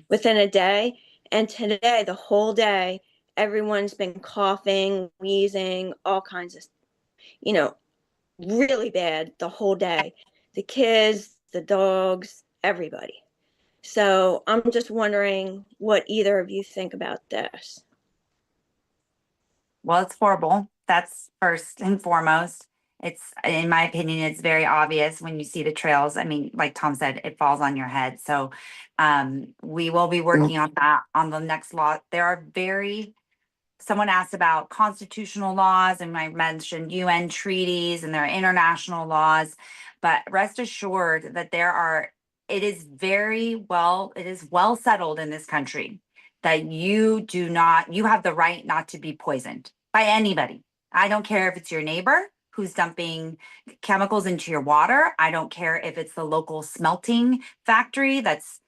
within a day. And today, the whole day, everyone's been coughing, wheezing, all kinds of, really bad the whole day. The kids, the dogs, everybody. So I'm just wondering what either of you think about this. Well, it's horrible. That's first and foremost. It's, in my opinion, it's very obvious when you see the trails. I mean, like Tom said, it falls on your head. So we will be working on that on the next law. Someone asked about constitutional laws, and I mentioned UN treaties and there are international laws, but rest assured that it is well settled in this country that you have the right not to be poisoned by anybody. I don't care if it's your neighbor who's dumping chemicals into your water. I don't care if it's the local smelting factory that's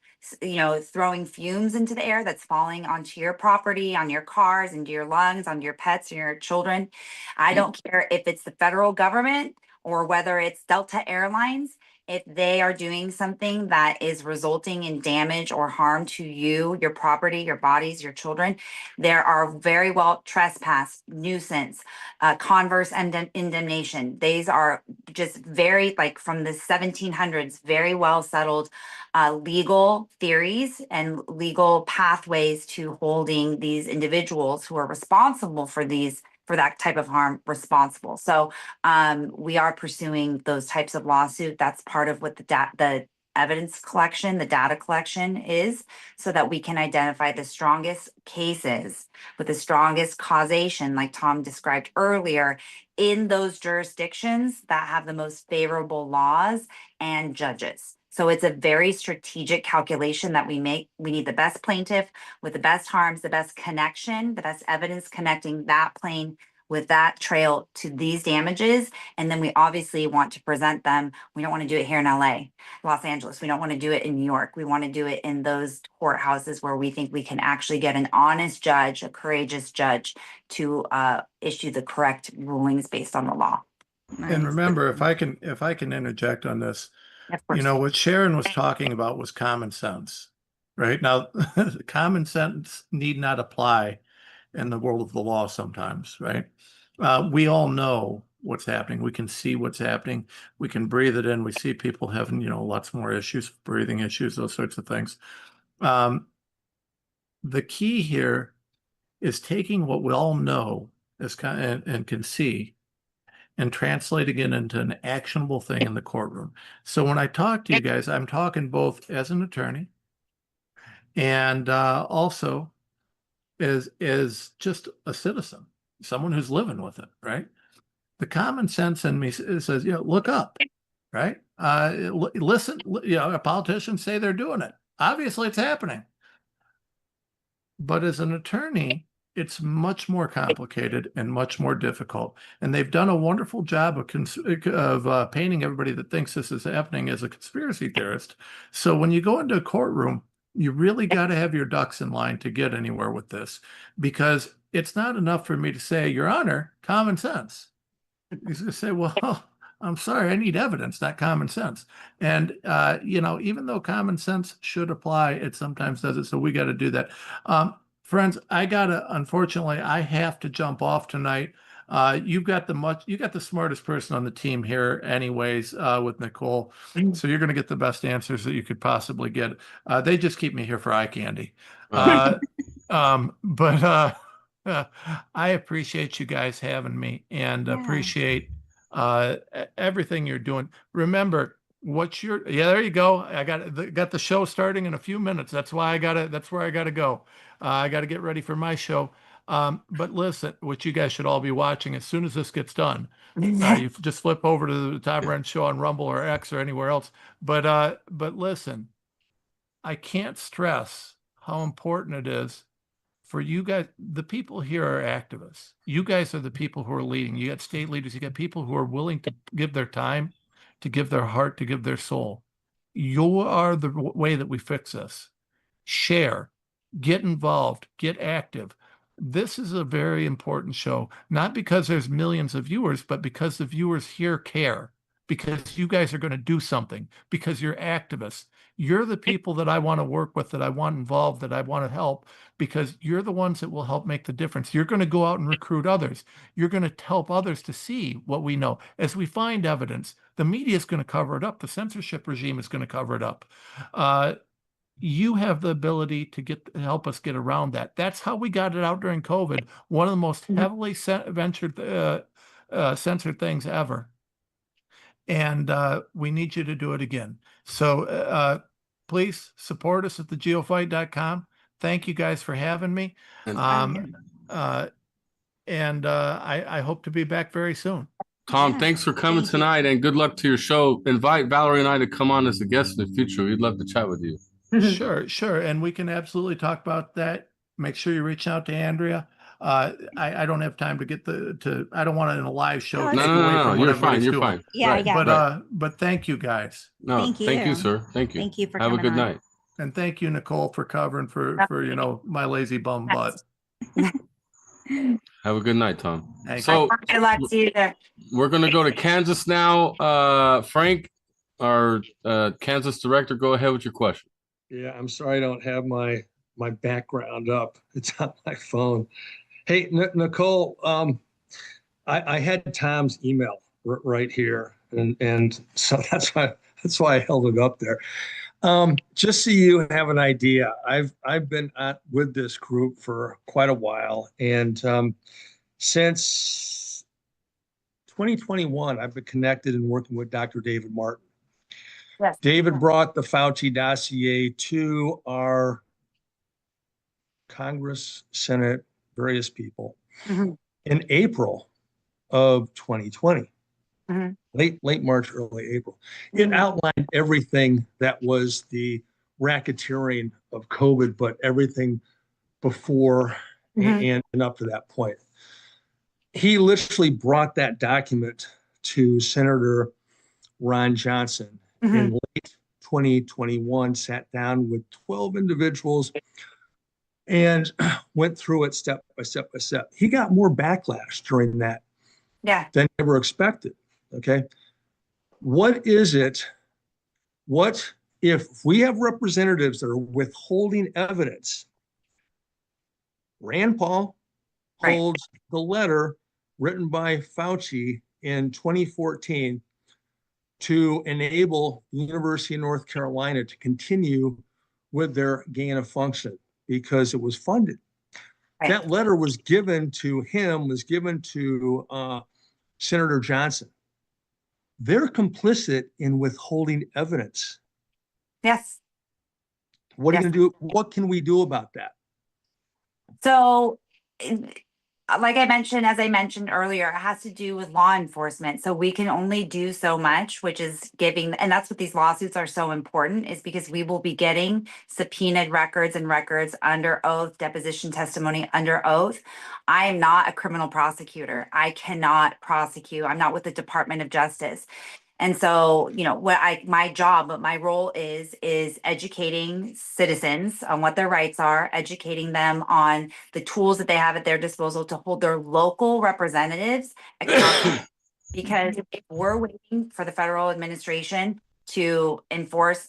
throwing fumes into the air that's falling onto your property, on your cars, into your lungs, on your pets and your children. I don't care if it's the federal government or whether it's Delta Airlines. If they are doing something that is resulting in damage or harm to you, your property, your bodies, your children, there are very well trespass, nuisance, converse indemnation. These are just very, like from the 1700s, very well settled legal theories and legal pathways to holding these individuals who are responsible for that type of harm responsible. So we are pursuing those types of lawsuit. That's part of what the evidence collection, the data collection is, so that we can identify the strongest cases with the strongest causation, like Tom described earlier, in those jurisdictions that have the most favorable laws and judges. So it's a very strategic calculation that we make. We need the best plaintiff with the best harms, the best connection, the best evidence connecting that plane with that trail to these damages. And then we obviously want to present them. We don't want to do it here in LA, Los Angeles. We don't want to do it in New York. We want to do it in those courthouses where we think we can actually get an honest judge, a courageous judge to issue the correct rulings based on the law. And remember, if I can interject on this, Of course. what Sharon was talking about was common sense, right? Now, common sense need not apply in the world of the law sometimes, right? We all know what's happening. We can see what's happening. We can breathe it in. We see people having, lots more issues, breathing issues, those sorts of things. The key here is taking what we all know and can see and translating it into an actionable thing in the courtroom. So when I talk to you guys, I'm talking both as an attorney and also as just a citizen, someone who's living with it, right? The common sense in me says, look up, right? Listen, politicians say they're doing it. Obviously, it's happening. But as an attorney, it's much more complicated and much more difficult. And they've done a wonderful job of painting everybody that thinks this is happening as a conspiracy theorist. So when you go into a courtroom, you really got to have your ducks in line to get anywhere with this, because it's not enough for me to say, Your Honor, common sense. He's going to say, well, I'm sorry, I need evidence, not common sense. And, even though common sense should apply, it sometimes doesn't. So we got to do that. Friends, unfortunately, I have to jump off tonight. You got the smartest person on the team here anyways, with Nicole. So you're going to get the best answers that you could possibly get. They just keep me here for eye candy. I appreciate you guys having me and appreciate everything you're doing. Remember, there you go. I got the show starting in a few minutes. That's where I gotta go. I gotta get ready for my show. But listen, what you guys should all be watching as soon as this gets done. You just flip over to the Tom Renz Show on Rumble or X or anywhere else. But listen, I can't stress how important it is for you guys. The people here are activists. You guys are the people who are leading. You got state leaders. You got people who are willing to give their time, to give their heart, to give their soul. You are the way that we fix this. Share, get involved, get active. This is a very important show, not because there's millions of viewers, but because the viewers here care, because you guys are going to do something, because you're activists. You're the people that I want to work with, that I want involved, that I want to help, because you're the ones that will help make the difference. You're going to go out and recruit others. You're going to help others to see what we know. As we find evidence, the media is going to cover it up. The censorship regime is going to cover it up. You have the ability to help us get around that. That's how we got it out during COVID. One of the most heavily censored things ever. And we need you to do it again. So please support us at thegeofight.com. Thank you guys for having me. I hope to be back very soon. Tom, thanks for coming tonight, and good luck to your show. Invite Valerie and I to come on as a guest in the future. We'd love to chat with you. Sure. And we can absolutely talk about that. Make sure you reach out to Andrea. I don't have time to get I don't want it in a live show. No, you're fine. You're fine. Yeah, right. But thank you guys. No, thank you, sir. Thank you. Thank you for Have coming a good on. night. And thank you, Nicole, for covering for my lazy bum butt. Have a good night, Tom. Thank so Good luck to you there. We're going to go to Kansas now. Frank, our Kansas director, go ahead with your question. Yeah, I'm sorry I don't have my background up. It's on my phone. Hey, Nicole, I had Tom's email right here, and so that's why I held it up there. Just so you have an idea, I've been with this group for quite a while, and since 2021, I've been connected and working with Dr. David Martin. Yes. David brought the Fauci dossier to our Congress, Senate, various people in April of 2020, late March, early April. It outlined everything that was the racketeering of COVID, but everything before and up to that point. He literally brought that document to Senator Ron Johnson in late 2021, sat down with 12 individuals and went through it step by step by step. He got more backlash during that than ever expected. Okay. What is it? What if we have representatives that are withholding evidence? Rand Paul holds the letter written by Fauci in 2014 to enable the University of North Carolina to continue with their gain of function because it was funded. Right. That letter was given to him, was given to Senator Johnson. They're complicit in withholding evidence. Yes. What are Yes. you going to do? What can we do about that? So, like I mentioned, as I mentioned earlier, it has to do with law enforcement. So we can only do so much, which is giving, and that's what these lawsuits are so important, is because we will be getting subpoenaed records and records under oath, deposition testimony under oath. I am not a criminal prosecutor. I cannot prosecute. I'm not with the Department of Justice. And so, you know, my job, but my role is educating citizens on what their rights are, educating them on the tools that they have at their disposal to hold their local representatives accountable. Because if we're waiting for the federal administration to enforce,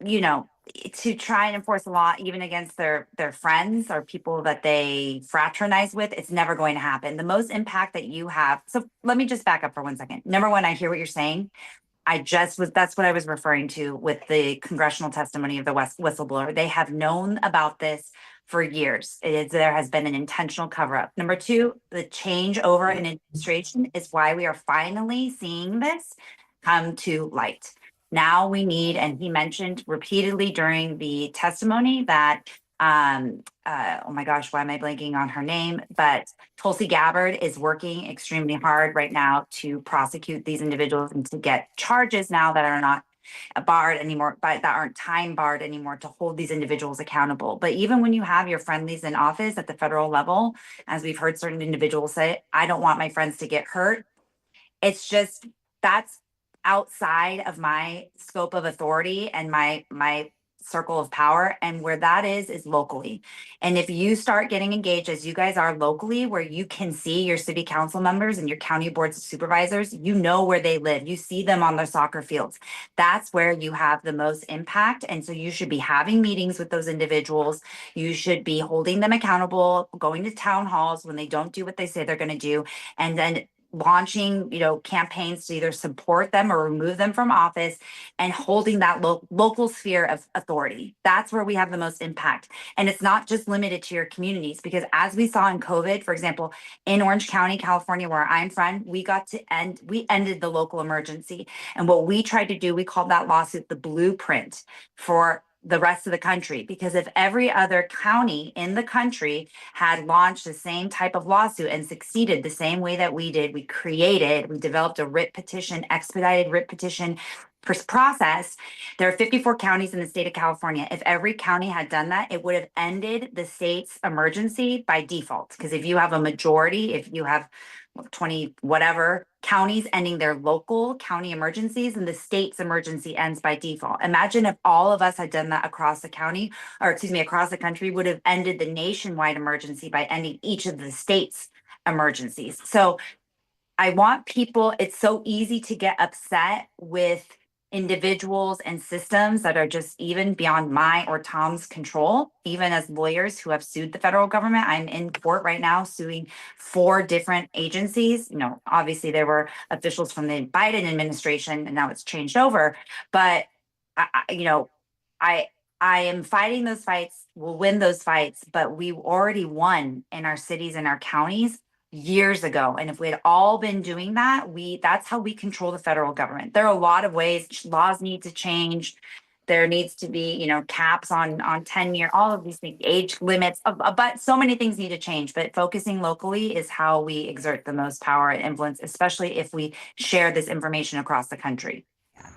you know, to try and enforce the law even against their friends or people that they fraternize with, it's never going to happen. The most impact that you have. So let me just back up for 1 second. Number one, I hear what you're saying. That's what I was referring to with the congressional testimony of the whistleblower. They have known about this for years. There has been an intentional cover up. Number two, the changeover in administration is why we are finally seeing this come to light. Now we need, and he mentioned repeatedly during the testimony that, oh my gosh, why am I blanking on her name? But Tulsi Gabbard is working extremely hard right now to prosecute these individuals and to get charges now that are not barred anymore, but that aren't time barred anymore, to hold these individuals accountable. But even when you have your friendlies in office at the federal level, as we've heard certain individuals say, I don't want my friends to get hurt. It's just, that's outside of my scope of authority and my circle of power, and where that is locally. And if you start getting engaged, as you guys are locally, where you can see your city council members and your county boards of supervisors, you know where they live, you see them on their soccer fields, that's where you have the most impact. And so you should be having meetings with those individuals, you should be holding them accountable, going to town halls when they don't do what they say they're going to do, and then launching, you know, campaigns to either support them or remove them from office, and holding that local sphere of authority. That's where we have the most impact. And it's not just limited to your communities, because as we saw in COVID, for example, in Orange County, California, where I'm from, we ended the local emergency. And what we tried to do, we called that lawsuit the blueprint for the rest of the country, because if every other county in the country had launched the same type of lawsuit and succeeded the same way that we did, we developed a writ petition, expedited writ petition process. There are 54 counties in the state of California. If every county had done that, it would have ended the state's emergency by default. Because if you have a majority, if you have 20 whatever counties ending their local county emergencies, and the state's emergency ends by default. Imagine if all of us had done that across the county, or excuse me, across the country, would have ended the nationwide emergency by ending each of the states' emergencies. So I want people, it's so easy to get upset with individuals and systems that are just even beyond my or Tom's control. Even as lawyers who have sued the federal government, I'm in court right now suing 4 different agencies. You know, obviously there were officials from the Biden administration and now it's changed over, but I am fighting those fights, we'll win those fights, but we already won in our cities and our counties years ago. And if we had all been doing that, that's how we control the federal government. There are a lot of ways laws need to change. There needs to be, you know, caps on tenure, all of these things, age limits, but so many things need to change. But focusing locally is how we exert the most power and influence, especially if we share this information across the country.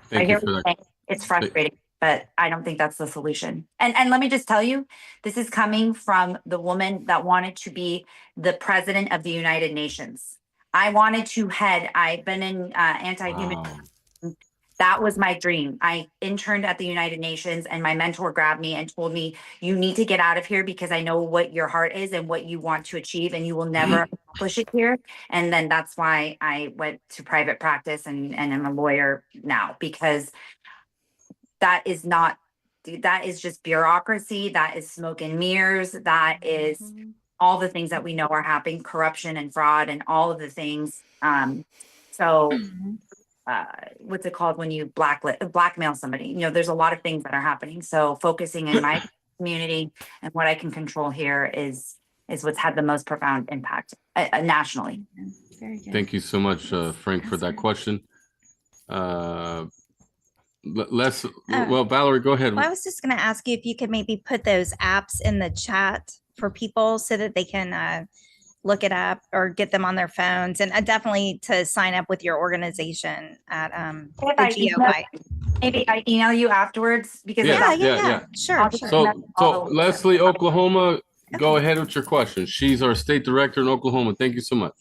Thank you for that. It's frustrating, but I don't think that's the solution. And let me just tell you, this is coming from the woman that wanted to be the president of the United Nations. I've been in anti-human. Wow. That was my dream. I interned at the United Nations, and my mentor grabbed me and told me, you need to get out of here because I know what your heart is and what you want to achieve, and you will never accomplish it here. And then that's why I went to private practice and I'm a lawyer now, because that is just bureaucracy. That is smoke and mirrors. That is all the things that we know are happening, corruption and fraud and all of the things. So what's it called when you blackmail somebody? You know, there's a lot of things that are happening. So focusing in my community and what I can control here is what's had the most profound impact nationally. Very good. Thank you so much, Frank, for that question. Well, Valerie, go ahead. Well, I was just going to ask you if you could maybe put those apps in the chat for people so that they can look it up or get them on their phones, and definitely to sign up with your organization at the Geofight. Maybe I email you afterwards because Yeah. Sure. So Leslie, Oklahoma, go ahead with your question. She's our state director in Oklahoma. Thank you so much.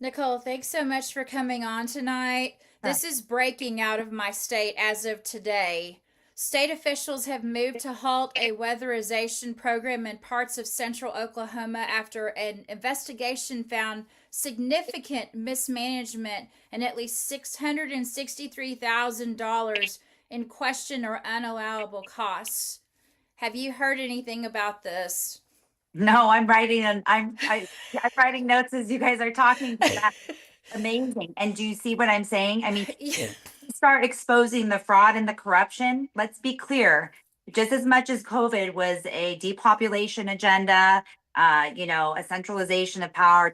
Nicole, thanks so much for coming on tonight. This is breaking out of my state as of today. State officials have moved to halt a weatherization program in parts of central Oklahoma after an investigation found significant mismanagement and at least $663,000 in question or unallowable costs. Have you heard anything about this? No, I'm writing writing notes as you guys are talking. That's amazing. And do you see what I'm saying? I mean, start exposing the fraud and the corruption. Let's be clear. Just as much as COVID was a depopulation agenda, a centralization of power,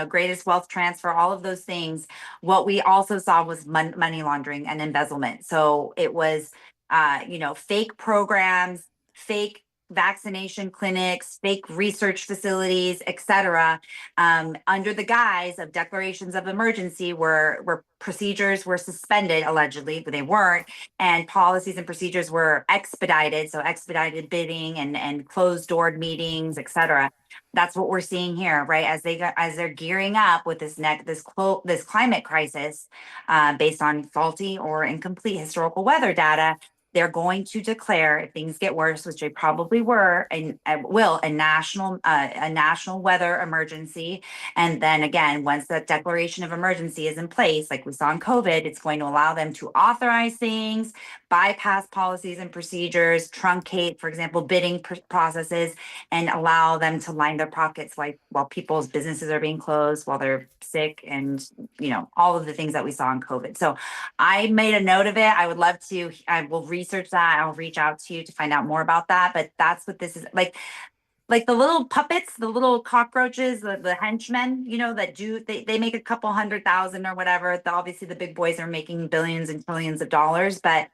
greatest wealth transfer, all of those things. What we also saw was money laundering and embezzlement. So it was, fake programs, fake vaccination clinics, fake research facilities, etc., under the guise of declarations of emergency, where procedures were suspended, allegedly, but they weren't, and policies and procedures were expedited, so expedited bidding and closed doored meetings, etc. That's what we're seeing here, right? As they're gearing up with this climate crisis, based on faulty or incomplete historical weather data. They're going to declare, if things get worse, which they probably were, and will, a national weather emergency. And then again, once that declaration of emergency is in place, like we saw in COVID, it's going to allow them to authorize things, bypass policies and procedures, truncate, for example, bidding processes, and allow them to line their pockets while people's businesses are being closed, while they're sick, and all of the things that we saw in COVID. So I made a note of it. I would love to. I will research that. I'll reach out to you to find out more about that. But that's what this is like the little puppets, the little cockroaches, the henchmen, that they make a couple $100,000 or whatever. Obviously the big boys are making billions and trillions of dollars, but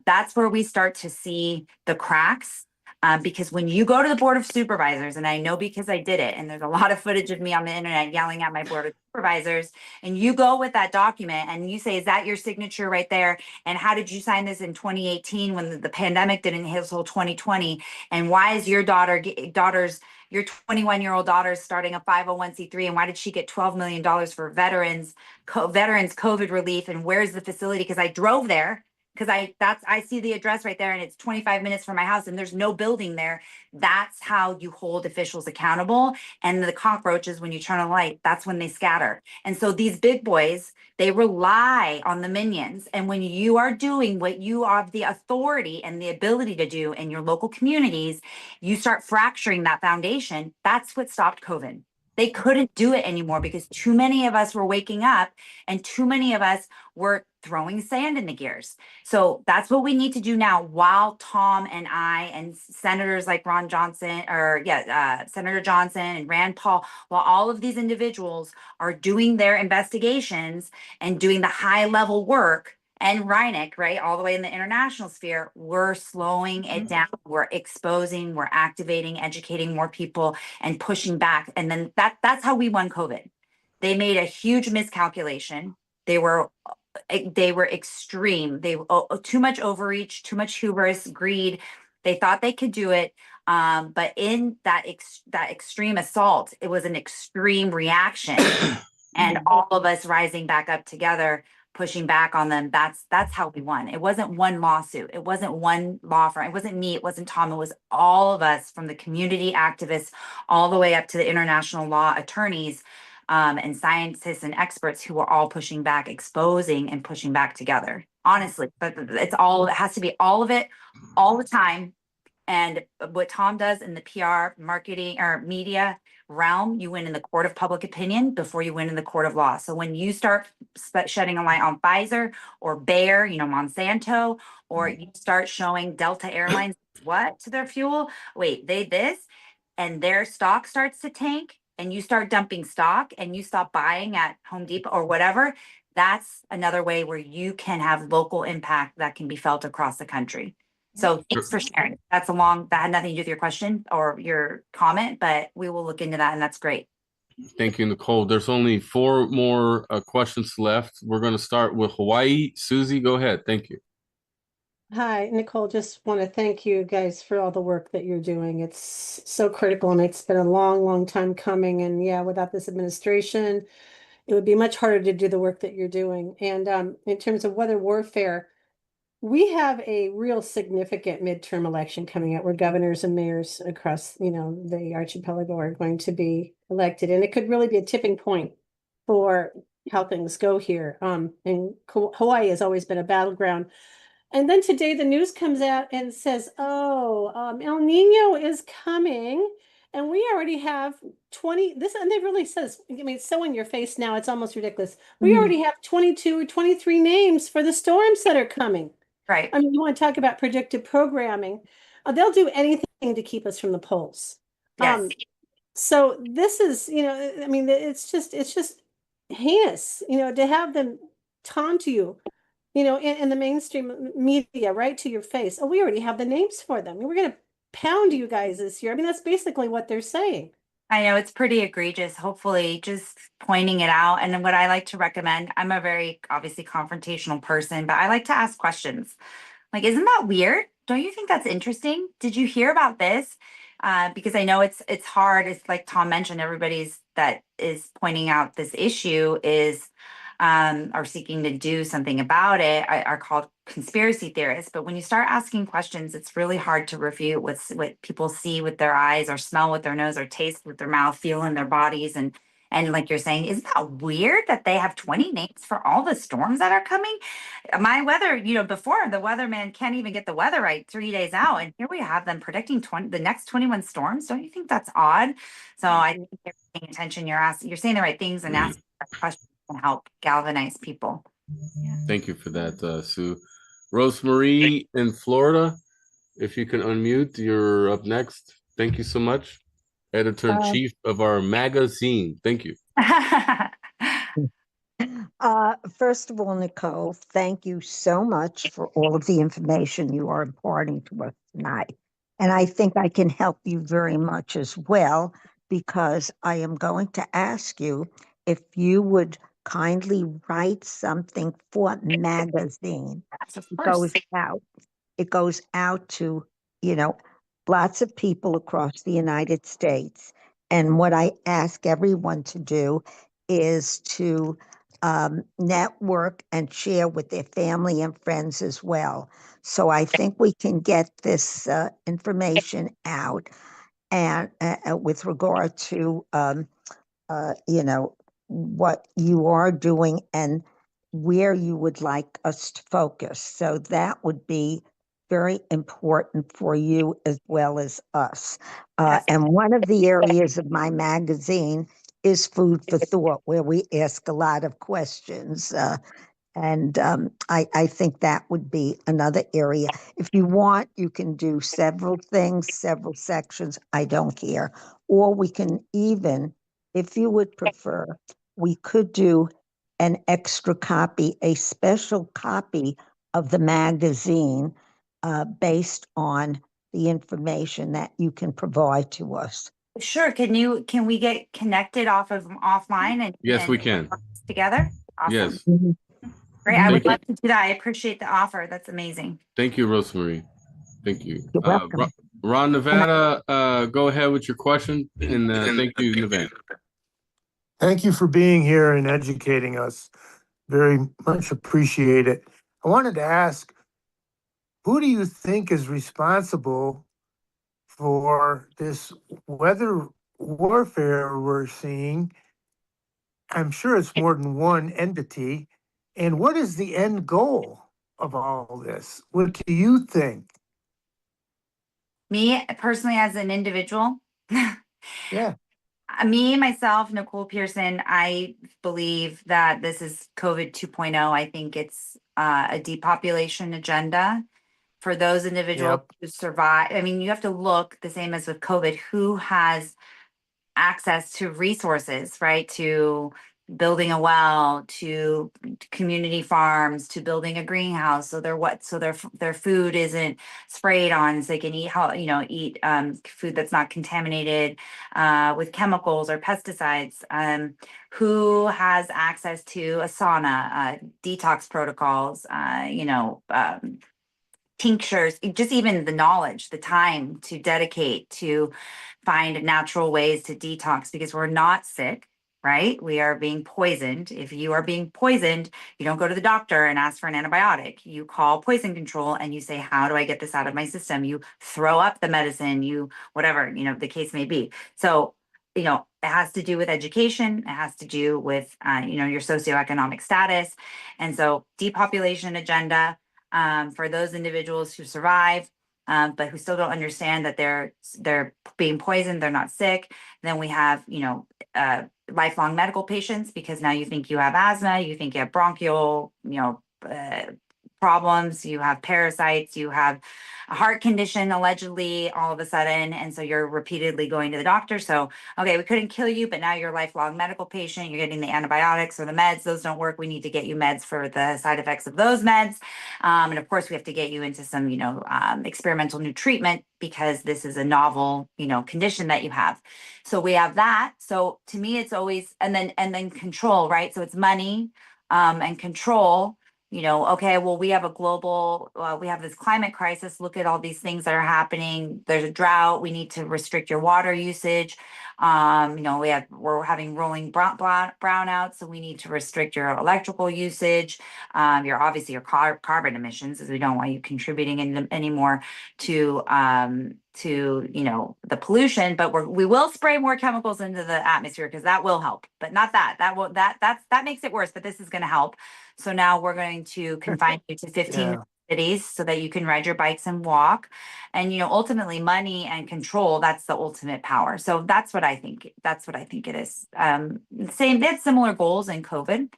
that's where we start to see the cracks. Because when you go to the Board of Supervisors, and I know because I did it, and there's a lot of footage of me on the internet yelling at my Board of Supervisors, and you go with that document and you say, is that your signature right there? And how did you sign this in 2018 when the pandemic didn't hit until 2020? And why is your your 21-year-old daughter starting a 501c3? And why did she get $12 million for veterans COVID relief? And where's the facility? Because I drove there. Because I see the address right there, and it's 25 minutes from my house, and there's no building there. That's how you hold officials accountable. And the cockroaches, when you turn a light, that's when they scatter. And so these big boys, they rely on the minions. And when you are doing what you have the authority and the ability to do in your local communities, you start fracturing that foundation. That's what stopped COVID. They couldn't do it anymore because too many of us were waking up, and too many of us were throwing sand in the gears. So that's what we need to do now, while Tom and I and senators like Senator Johnson and Rand Paul, while all of these individuals are doing their investigations and doing the high level work, and Reineck, right, all the way in the international sphere, we're slowing it down. We're exposing, we're activating, educating more people, and pushing back. And then that's how we won COVID. They made a huge miscalculation. They were extreme. Too much overreach, too much hubris, greed. They thought they could do it. But in that extreme assault, it was an extreme reaction. And all of us rising back up together, pushing back on them. That's how we won. It wasn't one lawsuit. It wasn't one law firm. It wasn't me. It wasn't Tom. It was all of us, from the community activists all the way up to the international law attorneys, and scientists and experts who were all pushing back, exposing and pushing back together. Honestly, but it has to be all of it, all the time. And what Tom does in the PR, marketing, or media realm, you win in the court of public opinion before you win in the court of law. So when you start shedding a light on Pfizer or Bayer, Monsanto, or you start showing Delta Airlines what to their fuel, wait, they this, and their stock starts to tank, and you start dumping stock and you stop buying at Home Depot or whatever, that's another way where you can have local impact that can be felt across the country. So thanks for sharing. That had nothing to do with your question or your comment, but we will look into that, and that's great. Thank you, Nicole. There's only 4 more questions left. We're going to start with Hawaii. Susie, go ahead. Thank you. Hi, Nicole. Just want to thank you guys for all the work that you're doing. It's so critical, and it's been a long, long time coming. And yeah, without this administration, it would be much harder to do the work that you're doing. And in terms of weather warfare, we have a real significant midterm election coming up where governors and mayors across, the archipelago are going to be elected. And it could really be a tipping point for how things go here. And Hawaii has always been a battleground. And then today the news comes out and says, El Nino is coming. And we already have 20, and they really says, it's so in your face now, it's almost ridiculous. We already have 22 or 23 names for the storms that are coming. Right. I mean, you want to talk about predictive programming. They'll do anything to keep us from the polls. Yes. So this is, it's just heinous, to have them taunt you, in the mainstream media, right to your face. Oh, we already have the names for them. We're going to pound you guys this year. I mean, that's basically what they're saying. I know it's pretty egregious, hopefully just pointing it out. And then what I like to recommend, I'm a very obviously confrontational person, but I like to ask questions. Like, isn't that weird? Don't you think that's interesting? Did you hear about this? Because I know it's hard. It's like Tom mentioned, everybody's that is pointing out this issue is are seeking to do something about it are called conspiracy theorists. But when you start asking questions, it's really hard to refute what people see with their eyes or smell with their nose or taste with their mouth, feel in their bodies. And like you're saying, isn't that weird that they have 20 names for all the storms that are coming? My weather, before the weatherman can't even get the weather right 3 days out. And here we have them predicting the next 21 storms. Don't you think that's odd? So I think you're paying attention. You're saying the right things and asking questions can help galvanize people. Thank you for that, Sue. Rosemarie in Florida, if you can unmute, you're up next. Thank you so much. Editor-in-chief of our magazine. Thank you. First of all, Nicole, thank you so much for all of the information you are imparting to us tonight. And I think I can help you very much as well, because I am going to ask you if you would kindly write something for magazine. It goes out to, lots of people across the United States. And what I ask everyone to do is to network and share with their family and friends as well. So I think we can get this information out, and with regard to what you are doing and where you would like us to focus. So that would be very important for you as well as us. And one of the areas of my magazine is Food for Thought, where we ask a lot of questions. And I think that would be another area. If you want, you can do several things, several sections. I don't care. Or we can even, if you would prefer, we could do an extra copy, a special copy of the magazine based on the information that you can provide to us. Sure. Can we get connected offline and yes, we can together? Awesome. Yes. Great. I would love to do that. I appreciate the offer. That's amazing. Thank you, Rosemarie. Thank you. You're welcome. Ron Nevada, go ahead with your question, and thank you in advance. Thank you for being here and educating us. Very much appreciate it. I wanted to ask, who do you think is responsible for this weather warfare we're seeing? I'm sure it's more than one entity. And what is the end goal of all this? What do you think? Me personally, as an individual, Yeah. me, myself, Nicole Pearson, I believe that this is COVID 2.0. I think it's a depopulation agenda for those individuals Yep. who survive. I mean, you have to look the same as with COVID, who has access to resources, right? To building a well, to community farms, to building a greenhouse. So their food isn't sprayed on, so they can eat eat food that's not contaminated with chemicals or pesticides. Who has access to a sauna, detox protocols, tinctures, just even the knowledge, the time to dedicate to find natural ways to detox, because we're not sick, right? We are being poisoned. If you are being poisoned, you don't go to the doctor and ask for an antibiotic. You call poison control and you say, how do I get this out of my system? You throw up the medicine, whatever, the case may be. So, it has to do with education. It has to do with, your socioeconomic status. And so depopulation agenda, for those individuals who survive, but who still don't understand that they're being poisoned, they're not sick. Then we have, lifelong medical patients, because now you think you have asthma, you think you have bronchial, problems, you have parasites, you have a heart condition allegedly all of a sudden, and so you're repeatedly going to the doctor. So, okay, we couldn't kill you, but now you're a lifelong medical patient, you're getting the antibiotics or the meds, those don't work, we need to get you meds for the side effects of those meds. And of course we have to get you into some, experimental new treatment, because this is a novel, condition that you have. So we have that. So to me, it's always, and then control, right? So it's money, and control. Okay, well, we have we have this climate crisis. Look at all these things that are happening. There's a drought. We need to restrict your water usage. We're having rolling brownouts, so we need to restrict your electrical usage. Your carbon emissions, as we don't want you contributing anymore to the pollution. But we will spray more chemicals into the atmosphere, because that will help, but not that makes it worse. But this is going to help. So now we're going to confine you to 15 Yeah. cities so that you can ride your bikes and walk. And, ultimately money and control, that's the ultimate power. So that's what I think. That's what I think it is. They had similar goals in COVID.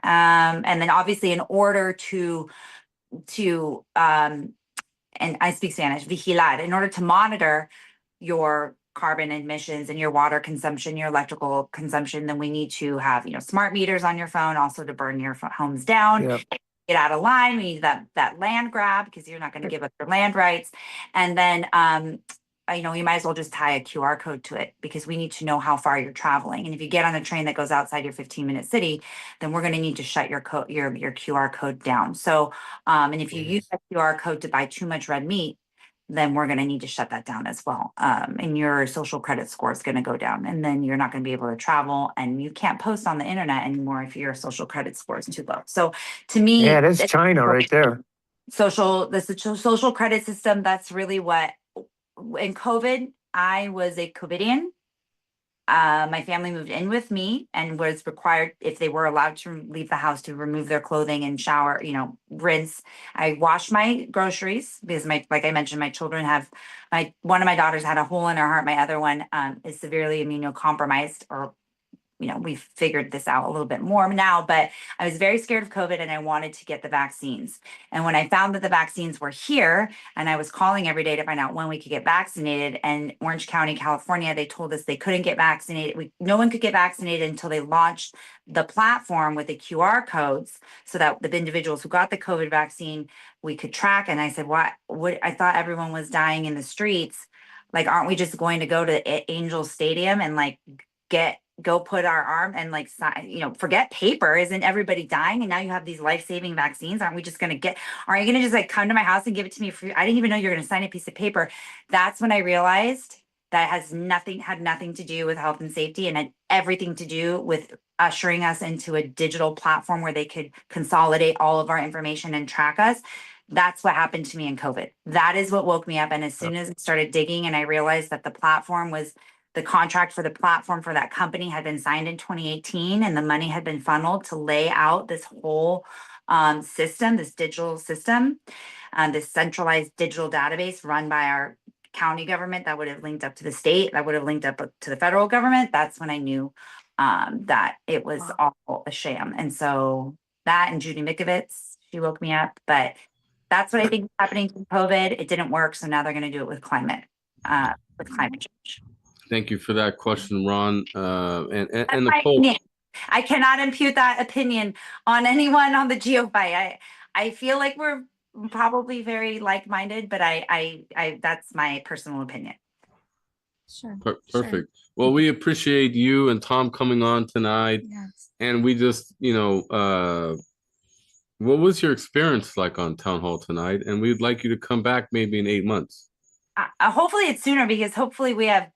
And then obviously in order to and I speak Spanish, vigilar, in order to monitor your carbon emissions and your water consumption, your electrical consumption, then we need to have, smart meters on your phone, also to burn your homes down. Yep. Get out of line. We need that land grab, because you're not going to give up your land rights. And then, you might as well just tie a QR code to it, because we need to know how far you're traveling. And if you get on a train that goes outside your 15-minute city, then we're going to need to shut your QR code down. So, and if you use that QR code to buy too much red meat, then we're going to need to shut that down as well. And your social credit score is going to go down, and then you're not going to be able to travel, and you can't post on the internet anymore if your social credit score is too low. So to me, Yeah, that's China right there. social credit system, that's really what, in COVID, I was a COVIDian. My family moved in with me and was required, if they were allowed to leave the house, to remove their clothing and shower, rinse. I washed my groceries, because like I mentioned, my children one of my daughters had a hole in her heart. My other one is severely immunocompromised, or we've figured this out a little bit more now, but I was very scared of COVID and I wanted to get the vaccines. And when I found that the vaccines were here, and I was calling every day to find out when we could get vaccinated, and Orange County, California, they told us they couldn't get vaccinated. No one could get vaccinated until they launched the platform with the QR codes, so that the individuals who got the COVID vaccine, we could track. And I said, what? I thought everyone was dying in the streets. Like, aren't we just going to go to Angel Stadium and go put our arm and forget paper? Isn't everybody dying? And now you have these life-saving vaccines. Aren't you just going to just come to my house and give it to me free? I didn't even know you were going to sign a piece of paper. That's when I realized that had nothing to do with health and safety, and had everything to do with ushering us into a digital platform where they could consolidate all of our information and track us. That's what happened to me in COVID. That is what woke me up. And as soon as I started digging and I realized that the contract for the platform for that company had been signed in 2018, and the money had been funneled to lay out this whole system, this digital system, this centralized digital database run by our county government, that would have linked up to the state, that would have linked up to the federal government. That's when I knew that it was all a sham. And so that, and Judy Mikovits, she woke me up. But that's what I think is happening to COVID. It didn't work, so now they're going to do it with climate change. Thank you for that question, Ron. And That's my Nicole. opinion. I cannot impute that opinion on anyone on the GeoFi. I feel like we're probably very like-minded, but I that's my personal opinion. Sure. Perfect. Well, we appreciate you and Tom coming on tonight. Yes. And we just, what was your experience like on Town Hall tonight? And we'd like you to come back maybe in 8 months. Hopefully it's sooner, because hopefully we have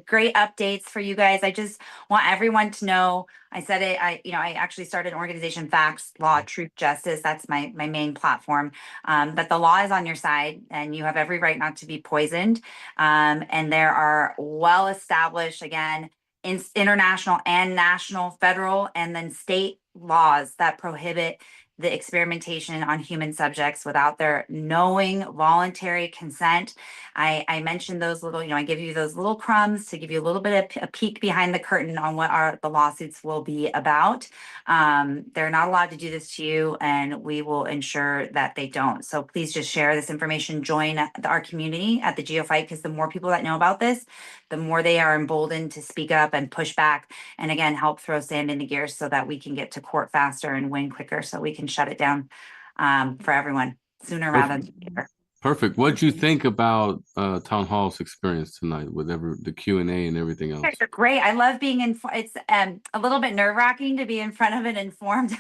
great updates for you guys. I just want everyone to know, I said it, I actually started an organization, Facts, Law, Truth, Justice. That's my main platform. That the law is on your side and you have every right not to be poisoned. And there are well-established, again, international and national, federal, and then state laws that prohibit the experimentation on human subjects without their knowing voluntary consent. I mentioned those little, I give you those little crumbs to give you a little bit of a peek behind the curtain on what the lawsuits will be about. They're not allowed to do this to you, and we will ensure that they don't. So please just share this information, join our community at the GeoFight, because the more people that know about this, the more they are emboldened to speak up and push back, and again, help throw sand in the gears so that we can get to court faster and win quicker, so we can shut it down for everyone sooner rather than later. Perfect. What do you think about Town Hall's experience tonight with the Q&A and everything else? They're great. I love being it's a little bit nerve-wracking to be in front of an informed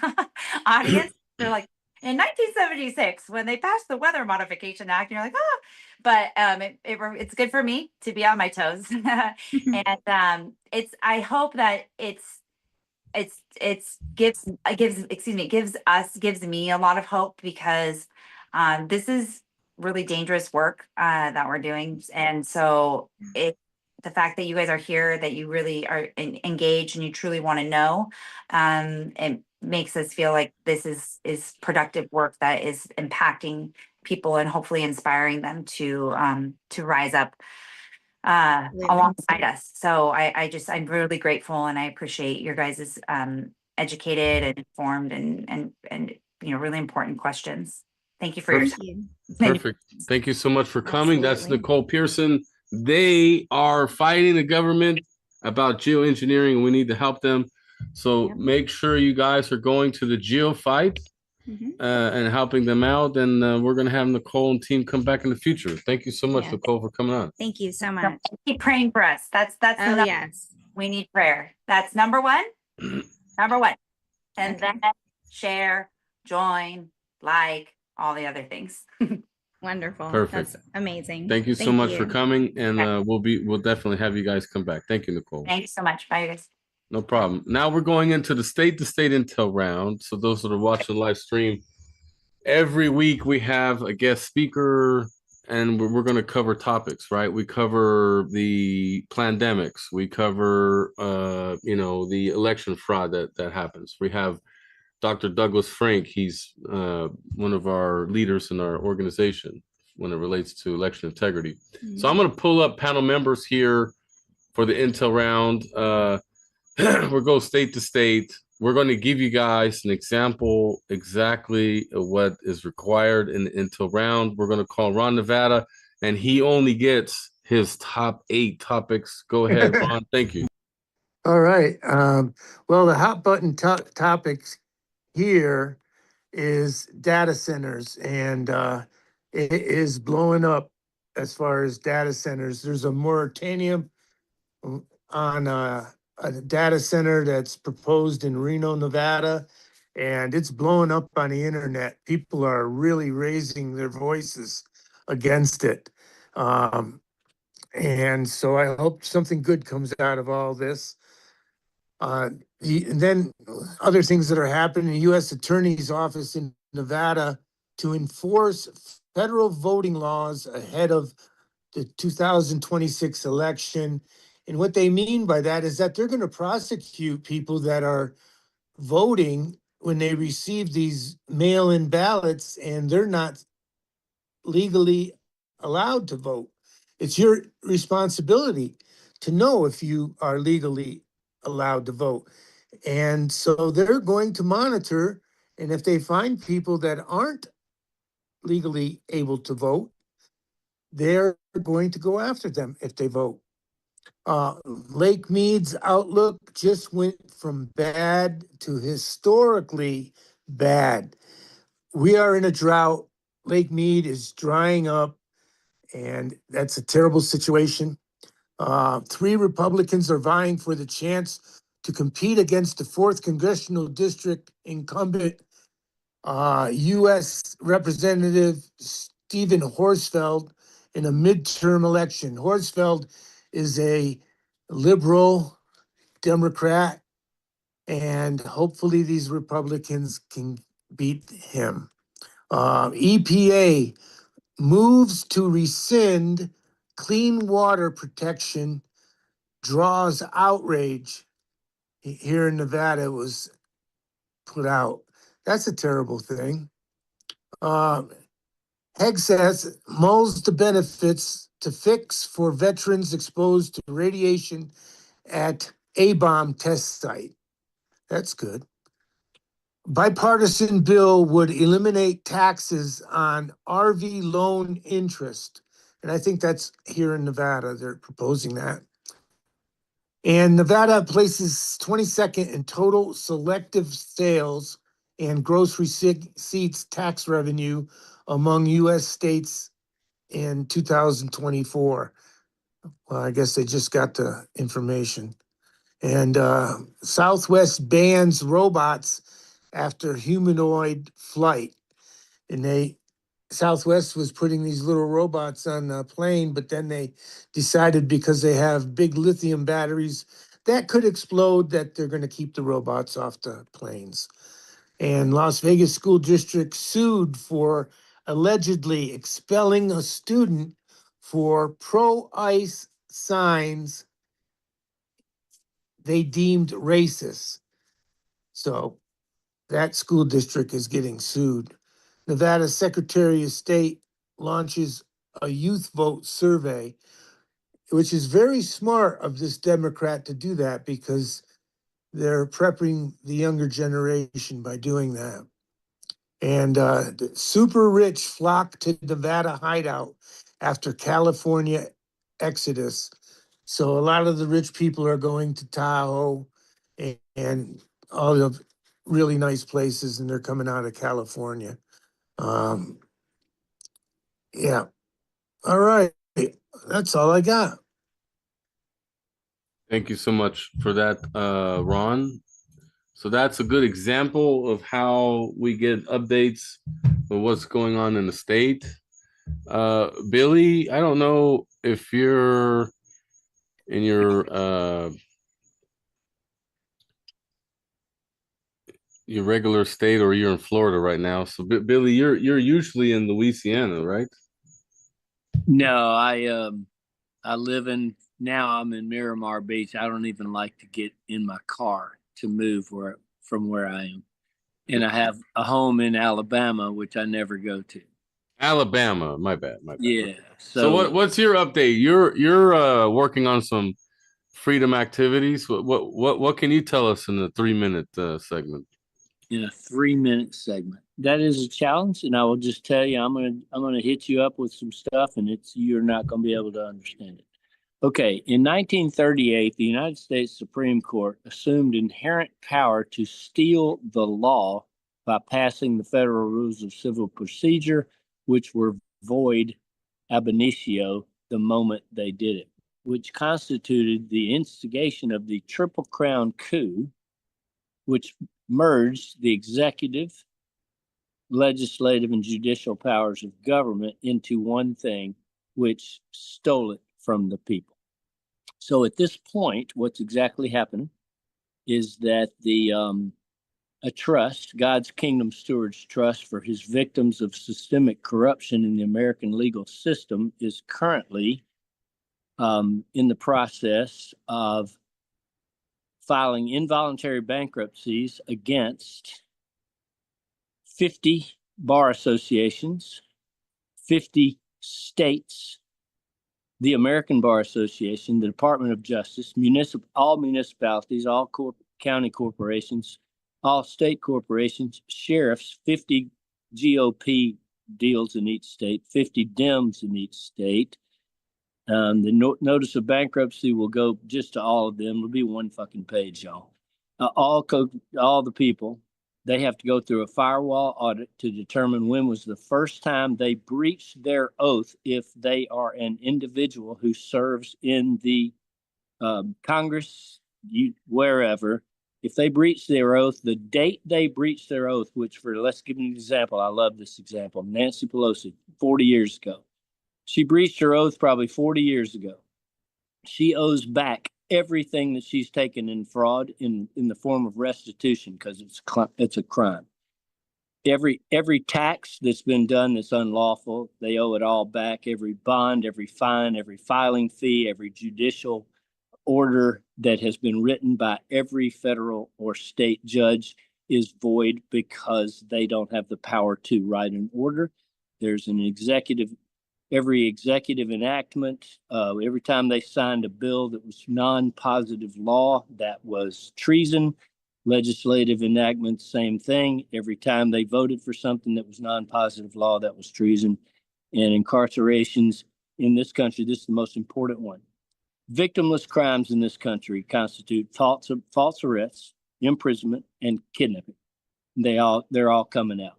audience. They're like, in 1976, when they passed the Weather Modification Act, you're like, oh, but it's good for me to be on my toes. And I hope that gives me a lot of hope, because this is really dangerous work that we're doing. And so the fact that you guys are here, that you really are engaged and you truly want to know, it makes us feel like this is productive work that is impacting people and hopefully inspiring them to rise up alongside us. So I'm really grateful, and I appreciate your guys' educated and informed and really important questions. Thank you for your time. Perfect. Thank you so much for coming. That's Nicole Pearson. They are fighting the government about geoengineering, and we need to help them. So make sure you guys are going to the GeoFight and helping them out. And we're going to have Nicole and team come back in the future. Thank you so much, Nicole, for coming on. Thank you so much. Keep praying for us. That's yes. We need prayer. That's number one. Number one. And then share, join, like, all the other things. Wonderful. Perfect. That's amazing. Thank you so much for coming, and we'll definitely have you guys come back. Thank you, Nicole. Thanks so much. Bye, guys. No problem. Now we're going into the state-to-state intel round. So those that are watching the live stream, every week we have a guest speaker, and we're going to cover topics, right? We cover the pandemics. We cover, the election fraud that happens. We have Dr. Douglas Frank. He's one of our leaders in our organization when it relates to election integrity. So I'm going to pull up panel members here for the intel round. We'll go state to state. We're going to give you guys an example exactly of what is required in the intel round. We're going to call Ron Nevada, and he only gets his top 8 topics. Go ahead, Ron. Thank you. All right. Well, the hot button topics here is data centers, and it is blowing up as far as data centers. There's a moratorium on a data center that's proposed in Reno, Nevada, and it's blowing up on the internet. People are really raising their voices against it. And so I hope something good comes out of all this. And then other things that are happening, the U.S. Attorney's Office in Nevada to enforce federal voting laws ahead of the 2026 election. And what they mean by that is that they're going to prosecute people that are voting when they receive these mail-in ballots and they're not legally allowed to vote. it's your responsibility to know if you are legally allowed to vote. And so they're going to monitor, and if they find people that aren't legally able to vote, they're going to go after them if they vote. Lake Mead's outlook just went from bad to historically bad. We are in a drought. Lake Mead is drying up, and that's a terrible situation. 3 Republicans are vying for the chance to compete against the 4th Congressional District incumbent, U.S. Representative Stephen Horsfeld, in a midterm election. Horsfeld is a liberal Democrat, and hopefully these Republicans can beat him. EPA moves to rescind clean water protection, draws outrage. Here in Nevada, it was put out. That's a terrible thing. Hegseth mulls the benefits to fix for veterans exposed to radiation at A-bomb test site. That's good. Bipartisan bill would eliminate taxes on RV loan interest. And I think that's here in Nevada. They're proposing that. And Nevada places 22nd in total selective sales and gross receipts tax revenue among U.S. states in 2024. Well, I guess they just got the information. And Southwest bans robots after humanoid flight. And Southwest was putting these little robots on a plane, but then they decided because they have big lithium batteries that could explode that they're going to keep the robots off the planes. And Las Vegas School District sued for allegedly expelling a student for pro-ICE signs they deemed racist. So that school district is getting sued. Nevada Secretary of State launches a youth vote survey, which is very smart of this Democrat to do that because they're prepping the younger generation by doing that. And the super rich flock to Nevada hideout after California exodus. So a lot of the rich people are going to Tahoe and all the really nice places, and they're coming out of California. Yeah. All right. That's all I got. Thank you so much for that, Ron. So that's a good example of how we get updates of what's going on in the state. Billy, I don't know if you're in your regular state or you're in Florida right now. So Billy, you're usually in Louisiana, right? No, I live in now. I'm in Miramar Beach. I don't even like to get in my car to move from where I am, and I have a home in Alabama, which I never go to. Alabama, my bad. Yeah. So what's your update? You're working on some freedom activities. What can you tell us in the 3-minute segment? In a 3-minute segment, that is a challenge, and I will just tell you, I'm gonna hit you up with some stuff, and you're not gonna be able to understand it. Okay, in 1938, the United States Supreme Court assumed inherent power to steal the law by passing the Federal Rules of Civil Procedure, which were void ab initio the moment they did it, which constituted the instigation of the Triple Crown coup, which merged the executive, legislative, and judicial powers of government into one thing, which stole it from the people. So at this point, what's exactly happening is that a trust, God's Kingdom Stewards Trust for his victims of systemic corruption in the American legal system, is currently in the process of filing involuntary bankruptcies against 50 bar associations, 50 states, the American Bar Association, the Department of Justice, all municipalities, all county corporations, all state corporations, sheriffs, 50 GOP deals in each state, 50 Dems in each state. The notice of bankruptcy will go just to all of them. It'll be one fucking page, y'all. All the people, they have to go through a firewall audit to determine when was the first time they breached their oath if they are an individual who serves in the Congress, wherever. If they breach their oath, the date they breached their oath, let's give an example. I love this example. Nancy Pelosi, 40 years ago. She breached her oath probably 40 years ago. She owes back everything that she's taken in fraud in the form of restitution because it's a crime. Every tax that's been done that's unlawful, they owe it all back. Every bond, every fine, every filing fee, every judicial order that has been written by every federal or state judge is void because they don't have the power to write an order. There's every executive enactment, every time they signed a bill that was non-positive law, that was treason. Legislative enactment, same thing. Every time they voted for something that was non-positive law, that was treason. And incarcerations in this country, this is the most important one. Victimless crimes in this country constitute false arrests, imprisonment, and kidnapping. They're all coming out.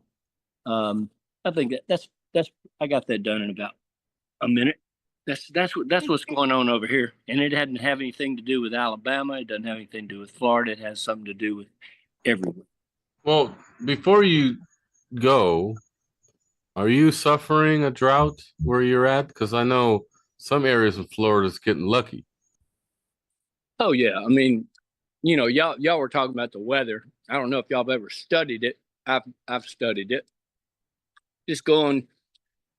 I think that's I got that done in about a minute. That's what's going on over here, and it doesn't have anything to do with Alabama. It doesn't have anything to do with Florida. It has something to do with everywhere. Well, before you go, are you suffering a drought where you're at? Because I know some areas in Florida is getting lucky. Oh yeah, I mean, y'all were talking about the weather. I don't know if y'all have ever studied it. I've studied it. Just go on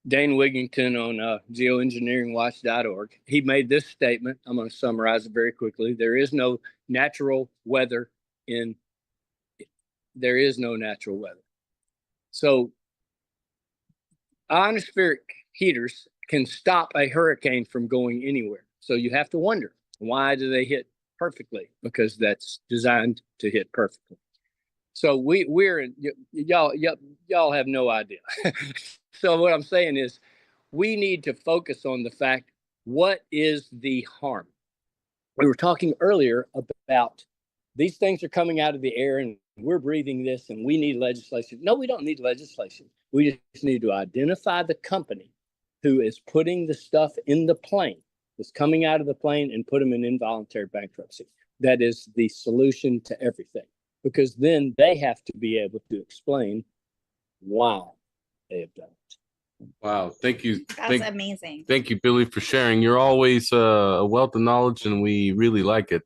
Dane Wigington on geoengineeringwatch.org. He made this statement. I'm going to summarize it very quickly. There is no natural weather. So ionospheric heaters can stop a hurricane from going anywhere. So you have to wonder, why do they hit perfectly? Because that's designed to hit perfectly. So y'all have no idea. So what I'm saying is we need to focus on the fact, what is the harm? We were talking earlier about these things are coming out of the air and we're breathing this and we need legislation. No, we don't need legislation. We just need to identify the company who is putting the stuff in the plane, that's coming out of the plane, and put them in involuntary bankruptcy. That is the solution to everything, because then they have to be able to explain why they have done it. Wow. Thank you. That's amazing. Thank you, Billy, for sharing. You're always a wealth of knowledge, and we really like it.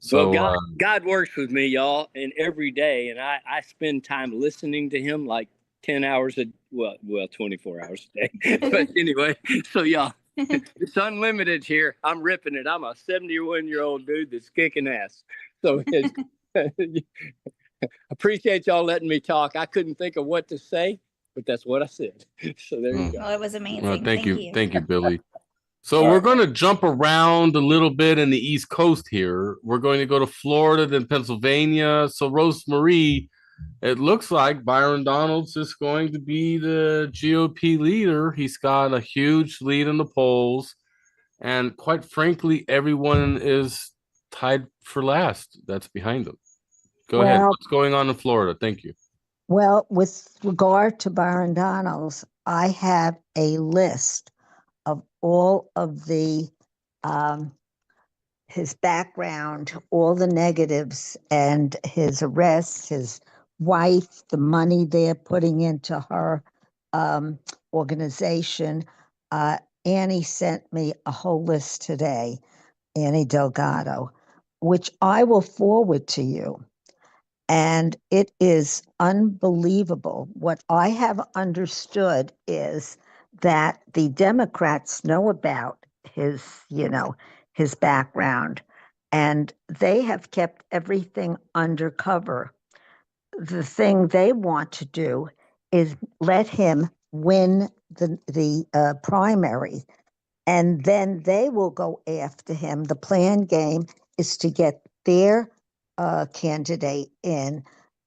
So God works with me, y'all, and every day, and I spend time listening to him like 10 hours 24 hours a day. But anyway, so y'all, it's unlimited here. I'm ripping it. I'm a 71-year-old dude that's kicking ass. So appreciate y'all letting me talk. I couldn't think of what to say, but that's what I said. So there you go. Well, it was amazing. Thank you, Billy. So we're going to jump around a little bit in the East Coast here. We're going to go to Florida, then Pennsylvania. So Rosemarie, it looks like Byron Donalds is going to be the GOP leader. He's got a huge lead in the polls. And quite frankly, everyone is tied for last that's behind him. Go ahead. What's going on in Florida? Thank you. Well, with regard to Byron Donalds, I have a list of all of the his background, all the negatives, and his arrests, his wife, the money they're putting into her organization. Annie sent me a whole list today, Annie Delgado, which I will forward to you. And it is unbelievable. What I have understood is that the Democrats know about his, his background, and they have kept everything undercover. The thing they want to do is let him win the primary. and then they will go after him. The plan game is to get their candidate in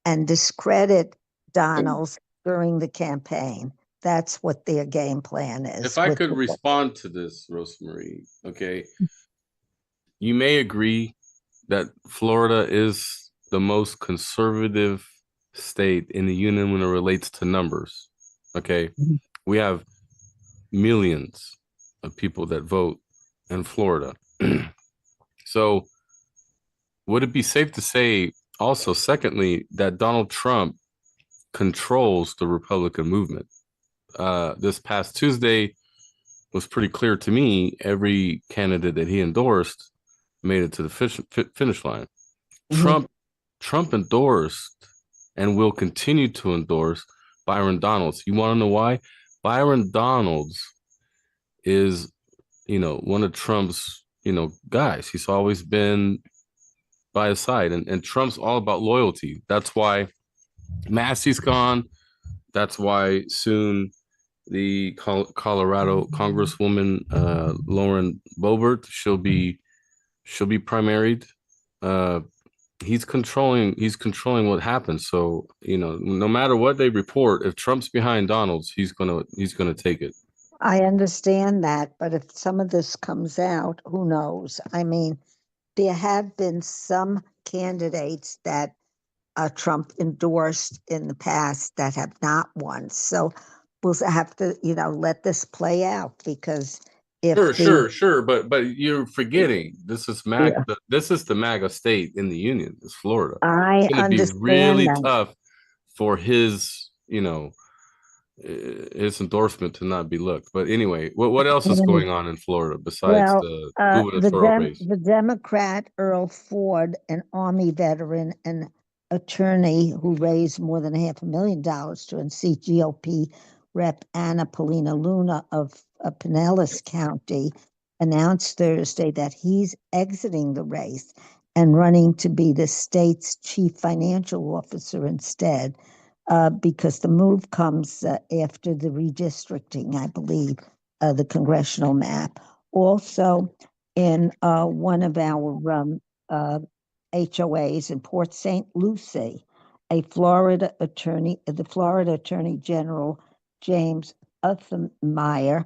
and discredit Donald's during the campaign. That's what their game plan is. If I could respond to this, Rosemarie, okay. You may agree that Florida is the most conservative state in the union when it relates to numbers. Okay. We have millions of people that vote in Florida. So would it be safe to say also, secondly, that Donald Trump controls the Republican movement? This past Tuesday was pretty clear to me. Every candidate that he endorsed made it to the finish line. Trump endorsed and will continue to endorse Byron Donalds. You want to know why? Byron Donalds is, one of Trump's, guys. He's always been by his side, and Trump's all about loyalty. That's why Massey's gone. That's why soon the Colorado Congresswoman Lauren Boebert, she'll be primaried. He's controlling what happens. So, no matter what they report, if Trump's behind Donald's, he's gonna take it. I understand that, but if some of this comes out, who knows? I mean, there have been some candidates that Trump endorsed in the past that have not won. So we'll have to, let this play out, because if Sure. But you're forgetting this is MAGA. This is the MAGA state in the union. It's Florida. It's going to be really tough for his, his endorsement to not be looked. But anyway, what else is going on in Florida besides the gubernatorial race? The Democrat Earl Ford, an Army veteran and attorney who raised more than $500,000 to unseat GOP Rep. Anna Paulina Luna of Pinellas County, announced Thursday that he's exiting the race and running to be the state's chief financial officer instead, because the move comes after the redistricting, I believe, the congressional map. Also, in one of our HOAs in Port St. Lucie, the Florida Attorney General James Uthermeyer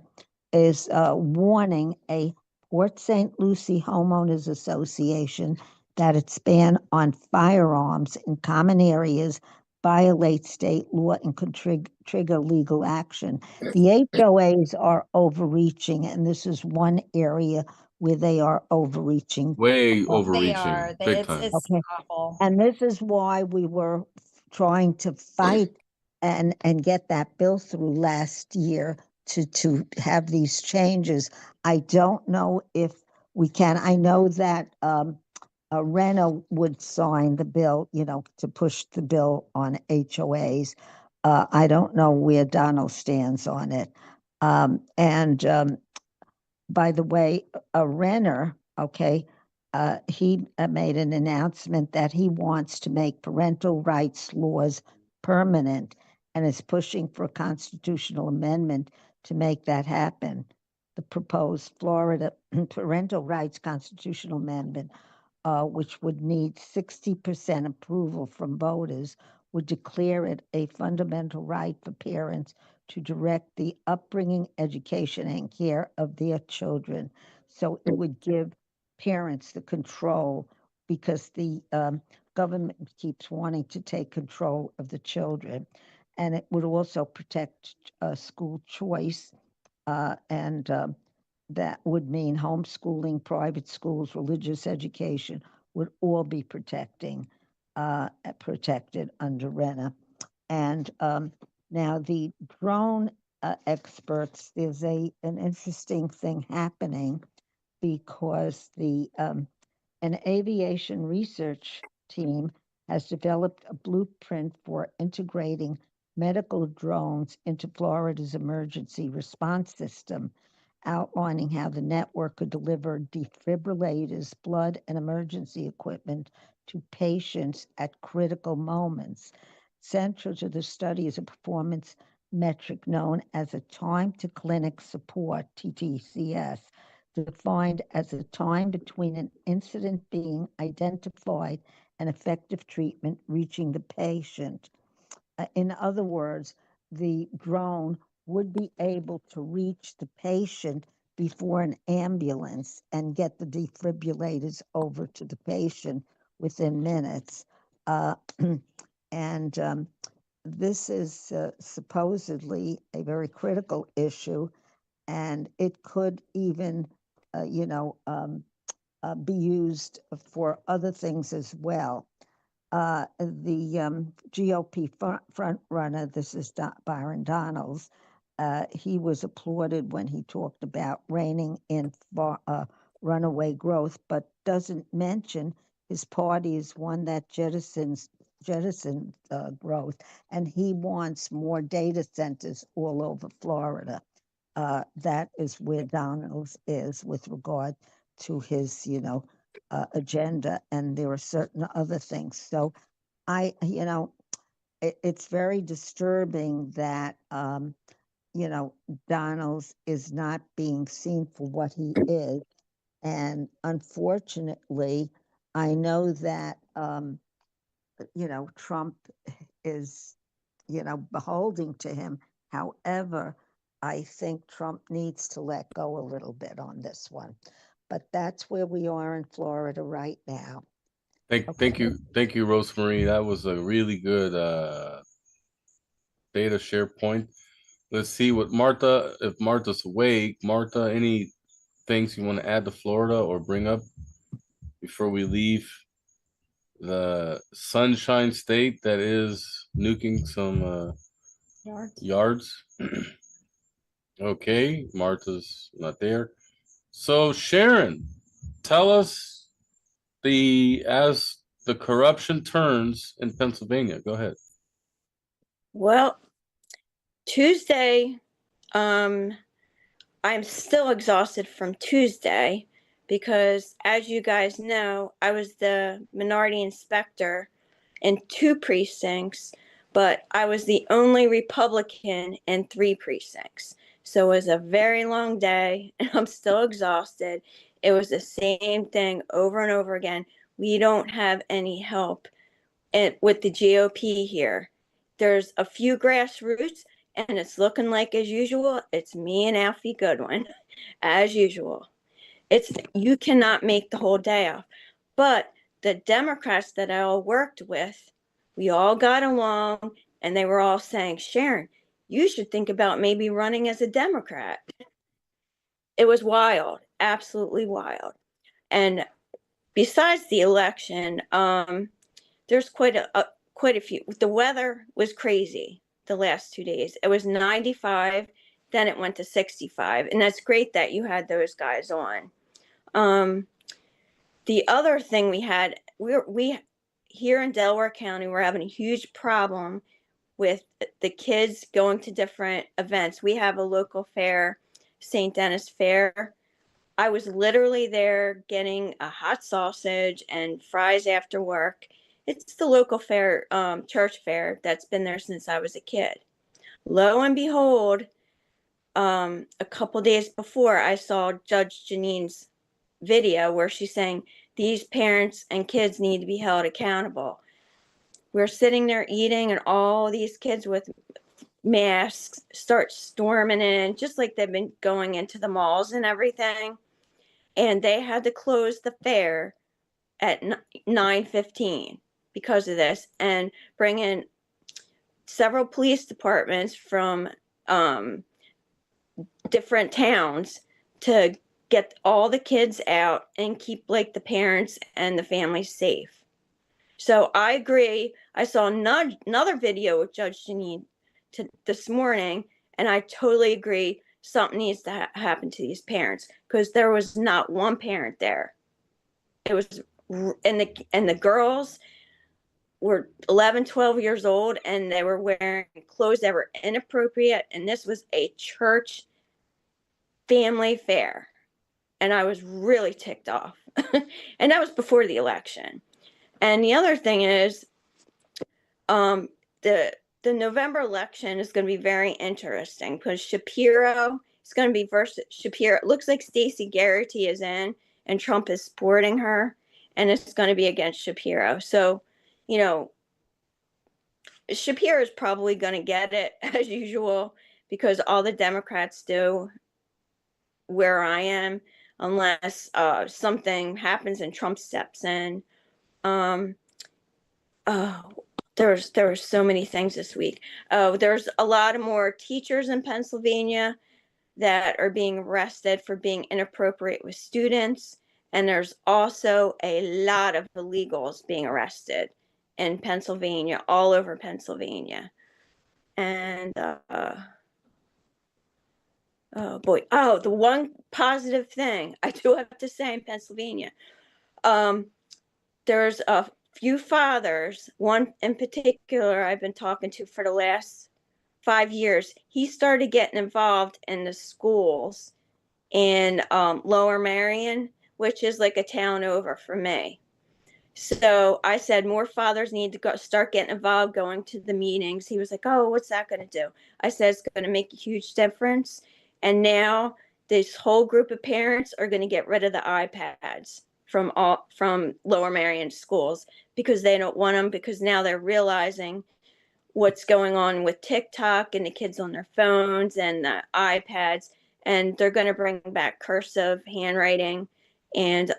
is warning a Port St. Lucie Homeowners Association that its ban on firearms in common areas violates state law and could trigger legal action. The HOAs are overreaching, and this is one area where they are overreaching. Way overreaching. They are. Big time. It's awful. And this is why we were trying to fight and get that bill through last year to have these changes. I don't know if we can. I know that Rena would sign the bill, to push the bill on HOAs. I don't know where Donald stands on it. By the way, Renner, he made an announcement that he wants to make parental rights laws permanent and is pushing for a constitutional amendment to make that happen. The proposed Florida parental rights constitutional amendment, which would need 60% approval from voters, would declare it a fundamental right for parents to direct the upbringing, education, and care of their children. So it would give parents the control, because the government keeps wanting to take control of the children. And it would also protect school choice, and that would mean homeschooling, private schools, religious education would all be protected under RENA. And now the drone experts, there's an interesting thing happening, because an aviation research team has developed a blueprint for integrating medical drones into Florida's emergency response system, outlining how the network could deliver defibrillators, blood, and emergency equipment to patients at critical moments. Central to the study is a performance metric known as a time to clinic support, TTCS, defined as a time between an incident being identified and effective treatment reaching the patient. In other words, the drone would be able to reach the patient before an ambulance and get the defibrillators over to the patient within minutes. And this is supposedly a very critical issue, and it could even, be used for other things as well. The GOP front runner, this is Byron Donalds, he was applauded when he talked about reining in runaway growth, but doesn't mention his party is one that jettisoned growth, and he wants more data centers all over Florida. That is where Donalds is with regard to his, agenda, and there are certain other things. So it's very disturbing that, Donalds is not being seen for what he is. And unfortunately, I know that, Trump is, beholding to him. However, I think Trump needs to let go a little bit on this one. But that's where we are in Florida right now. Thank you, Rosemary. That was a really good data share point. Let's see what Martha, if Martha's awake. Martha, any things you want to add to Florida or bring up before we leave the sunshine state that is nuking some yards? Okay, Martha's not there. So Sharon, tell us as the corruption turns in Pennsylvania. Go ahead. Well, Tuesday, I'm still exhausted from Tuesday because, as you guys know, I was the minority inspector in 2 precincts, but I was the only Republican in 3 precincts. So it was a very long day, and I'm still exhausted. It was the same thing over and over again. We don't have any help with the GOP here. There's a few grassroots, and it's looking like, as usual, it's me and Alfie Goodwin, as usual. You cannot make the whole day off. But the Democrats that I all worked with, we all got along, and they were all saying, Sharon, you should think about maybe running as a Democrat. It was wild, absolutely wild. And besides the election, there's quite a few. The weather was crazy the last 2 days. It was 95, then it went to 65, and that's great that you had those guys on. The other thing we had, we here in Delaware County, we're having a huge problem with the kids going to different events. We have a local fair, St. Denis Fair. I was literally there getting a hot sausage and fries after work. It's the local fair, church fair that's been there since I was a kid. Lo and behold, a couple days before, I saw Judge Janine's video where she's saying these parents and kids need to be held accountable. We're sitting there eating, and all these kids with masks start storming in, just like they've been going into the malls and everything. And they had to close the fair at 9:15 because of this, and bring in several police departments from different towns to get all the kids out and keep like the parents and the families safe. So I agree. I saw another video with Judge Janine this morning, and I totally agree. Something needs to happen to these parents, because there was not one parent there. It was, and the girls were 11, 12 years old, and they were wearing clothes that were inappropriate. And this was a church family fair. And I was really ticked off. And that was before the election. And the other thing is, the the November election is going to be very interesting because Shapiro is going to be versus Shapiro. It looks like Stacey Garrity is in and Trump is supporting her, and it's going to be against Shapiro. So, you know, Shapiro is probably going to get it as usual because all the Democrats do where I am, unless something happens and Trump steps in. Oh, there were so many things this week. Oh, there's a lot of more teachers in Pennsylvania that are being arrested for being inappropriate with students. And there's also a lot of illegals being arrested in Pennsylvania, all over Pennsylvania. And oh boy, oh, the one positive thing I do have to say in Pennsylvania, there's a few fathers, one in particular I've been talking to for the last 5 years. He started getting involved in the schools in Lower Marion, which is like a town over from me. So I said more fathers need to start getting involved, going to the meetings. He was like, "Oh, what's that going to do?" I said, "It's going to make a huge difference." And now this whole group of parents are going to get rid of the iPads from Lower Marion schools because they don't want them, because now they're realizing what's going on with TikTok and the kids on their phones and the iPads, and they're going to bring back cursive handwriting. And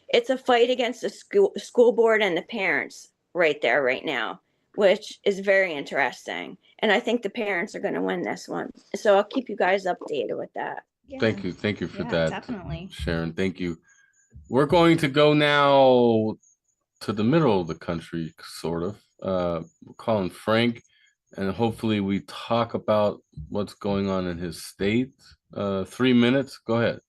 it's a fight against the school board and the parents right there right now, which is very interesting. And I think the parents are going to win this one. So I'll keep you guys updated with that. Yeah. Thank you for Yeah, that, definitely. Sharon. Thank you. We're going to go now to the middle of the country, sort of. We're calling Frank, and hopefully we talk about what's going on in his state. 3 minutes. Go ahead.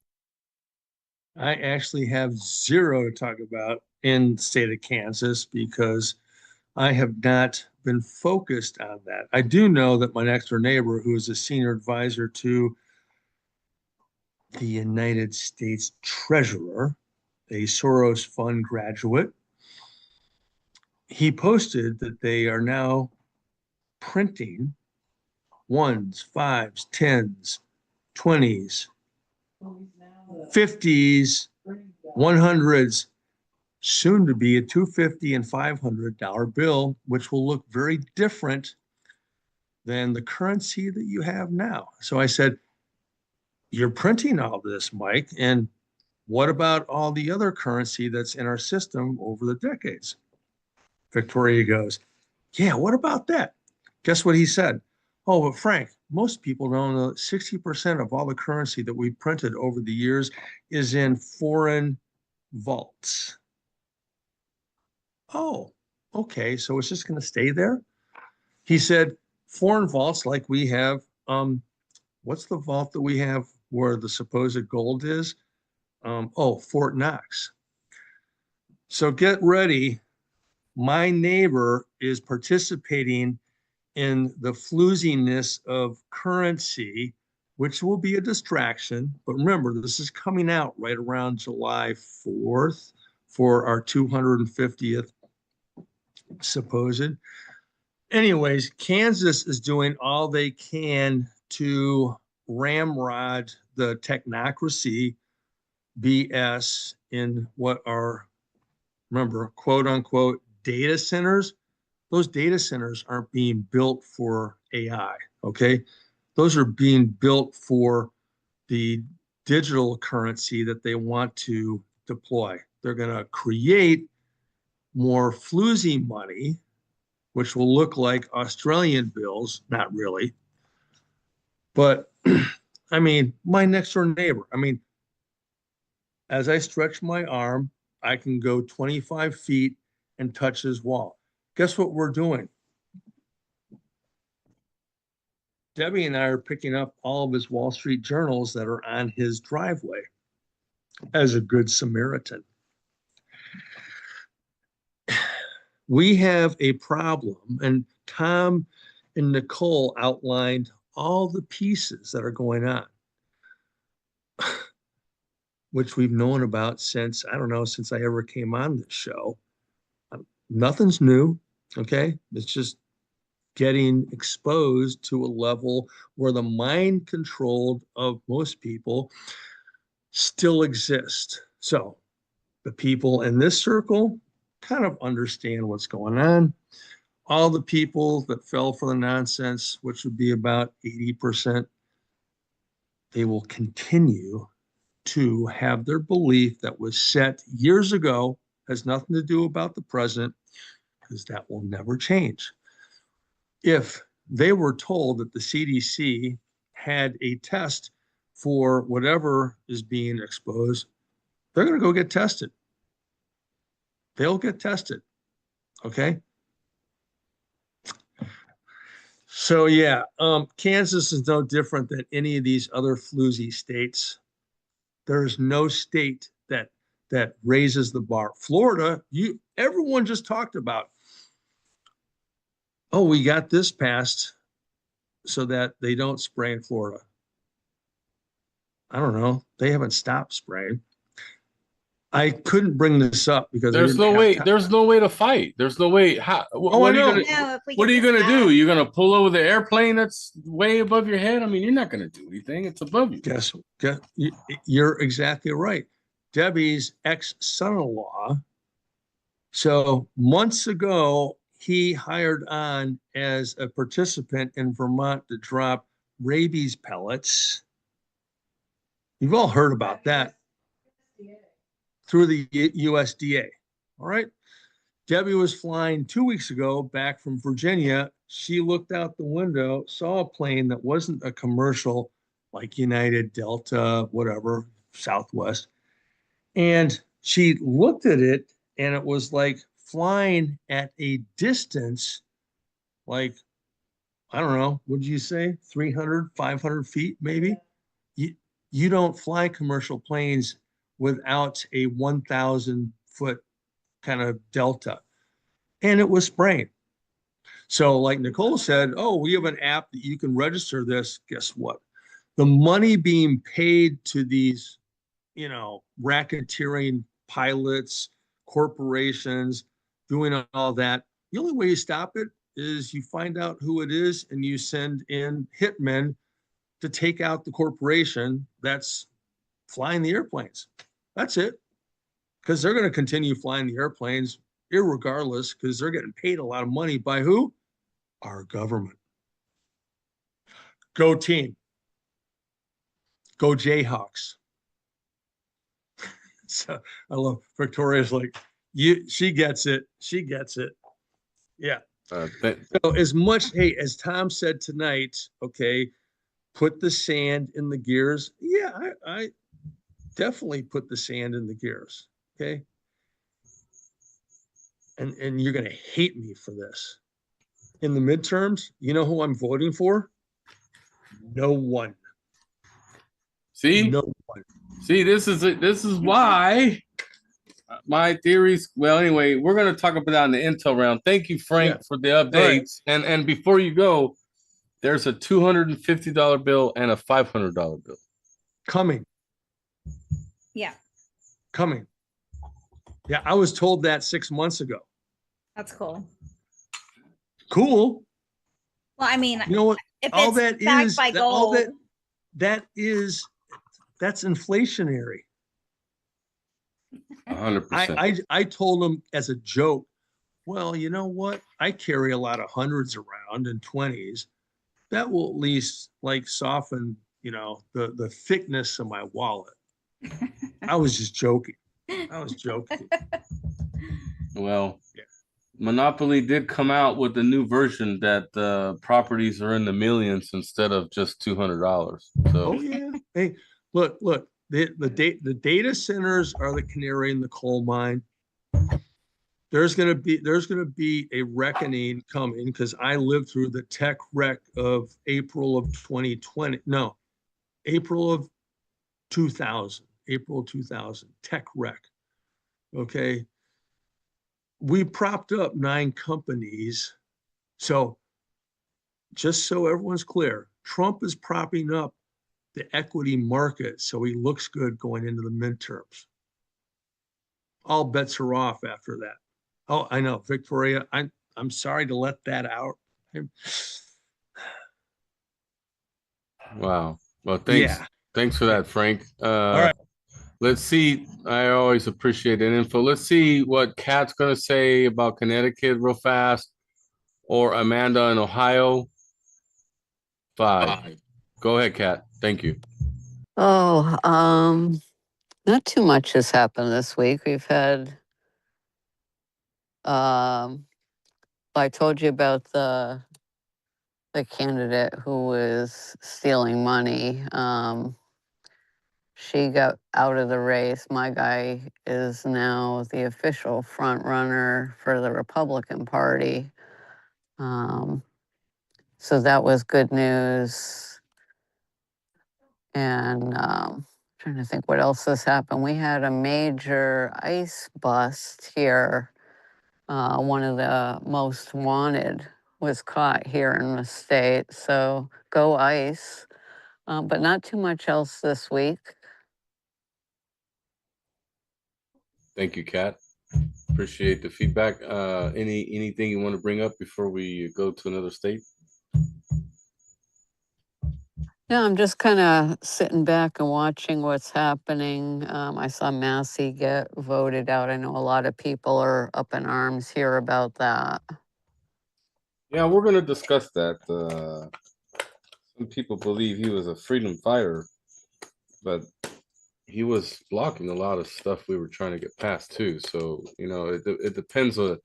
I actually have zero to talk about in the state of Kansas because I have not been focused on that. I do know that my next door neighbor, who is a senior advisor to the United States Treasurer, a Soros Fund graduate, he posted that they are now printing ones, fives, tens, 20s, 50s, 100s, soon to be a $250 and $500 bill, which will look very different than the currency that you have now. So I said, "You're printing all this, Mike, and what about all the other currency that's in our system over the decades?" Victoria goes, "Yeah, what about that?" Guess what he said? "Oh, but Frank, most people don't know that 60% of all the currency that we printed over the years is in foreign vaults." Oh, okay, so it's just going to stay there? He said, foreign vaults like we have, what's the vault that we have where the supposed gold is? Fort Knox. So get ready. My neighbor is participating in the flooziness of currency, which will be a distraction. But remember, this is coming out right around July 4th for our 250th supposed. Anyways, Kansas is doing all they can to ramrod the technocracy BS in what are, remember, quote unquote, data centers. Those data centers aren't being built for AI, okay? Those are being built for the digital currency that they want to deploy. They're going to create more floozy money, which will look like Australian bills, not really. But I mean, my next door neighbor, I mean, as I stretch my arm, I can go 25 feet and touch his wall. Guess what we're doing? Debbie and I are picking up all of his Wall Street journals that are on his driveway as a good Samaritan. We have a problem, and Tom and Nicole outlined all the pieces that are going on, which we've known about since, I don't know, since I ever came on this show. Nothing's new, okay? It's just getting exposed to a level where the mind control of most people still exists. So the people in this circle kind of understand what's going on. All the people that fell for the nonsense, which would be about 80%, they will continue to have their belief that was set years ago, has nothing to do about the present, because that will never change. If they were told that the CDC had a test for whatever is being exposed, they're going to go get tested. They'll get tested. Okay. So yeah, Kansas is no different than any of these other floozy states. There's no state that raises the bar. Florida, everyone just talked about, oh, we got this passed so that they don't spray in Florida. I don't know. They haven't stopped spraying. I couldn't bring this up because there's no way. There's no way to fight. There's no way. How? What are you gonna? What are you gonna do? You're gonna pull over the airplane that's way above your head? I mean, you're not gonna do anything. It's above you. Guess you're exactly right. Debbie's ex-son-in-law. So months ago, he hired on as a participant in Vermont to drop rabies pellets. You've all heard about that. Through the USDA. All right. Debbie was flying 2 weeks ago back from Virginia. She looked out the window, saw a plane that wasn't a commercial like United, Delta, whatever, Southwest. And she looked at it and it was like flying at a distance, like, I don't know, what did you say? 300, 500 feet, maybe? You don't fly commercial planes without a 1,000 foot kind of delta. And it was spraying. So like Nicole said, oh, we have an app that you can register this. Guess what? The money being paid to these, racketeering pilots, corporations, doing all that. The only way you stop it is you find out who it is and you send in hitmen to take out the corporation that's flying the airplanes. That's it. Because they're going to continue flying the airplanes irregardless, because they're getting paid a lot of money by who? Our government. Go team. Go Jayhawks. So I love Victoria's like, she gets it. She gets it. Yeah. So as much, hey, as Tom said tonight, okay, put the sand in the gears. Yeah, I definitely put the sand in the gears. Okay. And you're going to hate me for this. In the midterms, you know who I'm voting for? No one. See? No one. See, this is why my theories. Well, anyway, we're going to talk about that in the intel round. Thank you, Frank, for the updates. Right. And before you go, there's a $250 bill and a $500 bill coming. Yeah. Coming. Yeah, I was told that 6 months ago. That's cool. Cool. Well, I mean, you know what? If all it's that backed is by that, gold, all that's inflationary. 100%. I told them as a joke, well, you know what? I carry a lot of hundreds around and 20s. That will at least like soften, the thickness of my wallet. I was just joking. Well, yeah. Monopoly did come out with a new version that properties are in the millions instead of just $200. So, oh yeah. Hey, look, the data centers are the canary in the coal mine. There's gonna be a reckoning coming because I lived through the tech wreck of April of 2020. No, April of 2000. April 2000 tech wreck. Okay. We propped up 9 companies. So just so everyone's clear, Trump is propping up the equity market so he looks good going into the midterms. All bets are off after that. Oh, I know, Victoria, I'm sorry to let that out. Wow. Well, thanks. Yeah. Thanks for that, Frank. All right. Let's see. I always appreciate that info. Let's see what Kat's going to say about Connecticut real fast, or Amanda in Ohio. 5. Go ahead, Kat. Thank you. Oh, not too much has happened this week. We've had, I told you about the candidate who was stealing money. She got out of the race. My guy is now the official front runner for the Republican Party. So that was good news. And trying to think what else has happened. We had a major ICE bust here. One of the most wanted was caught here in the state. So go ICE. But not too much else this week. Thank you, Kat. Appreciate the feedback. Anything you want to bring up before we go to another state? Yeah, I'm just kind of sitting back and watching what's happening. I saw Massey get voted out. I know a lot of people are up in arms here about that. Yeah, we're going to discuss that. Some people believe he was a freedom fighter, but he was blocking a lot of stuff we were trying to get past too. So, it depends on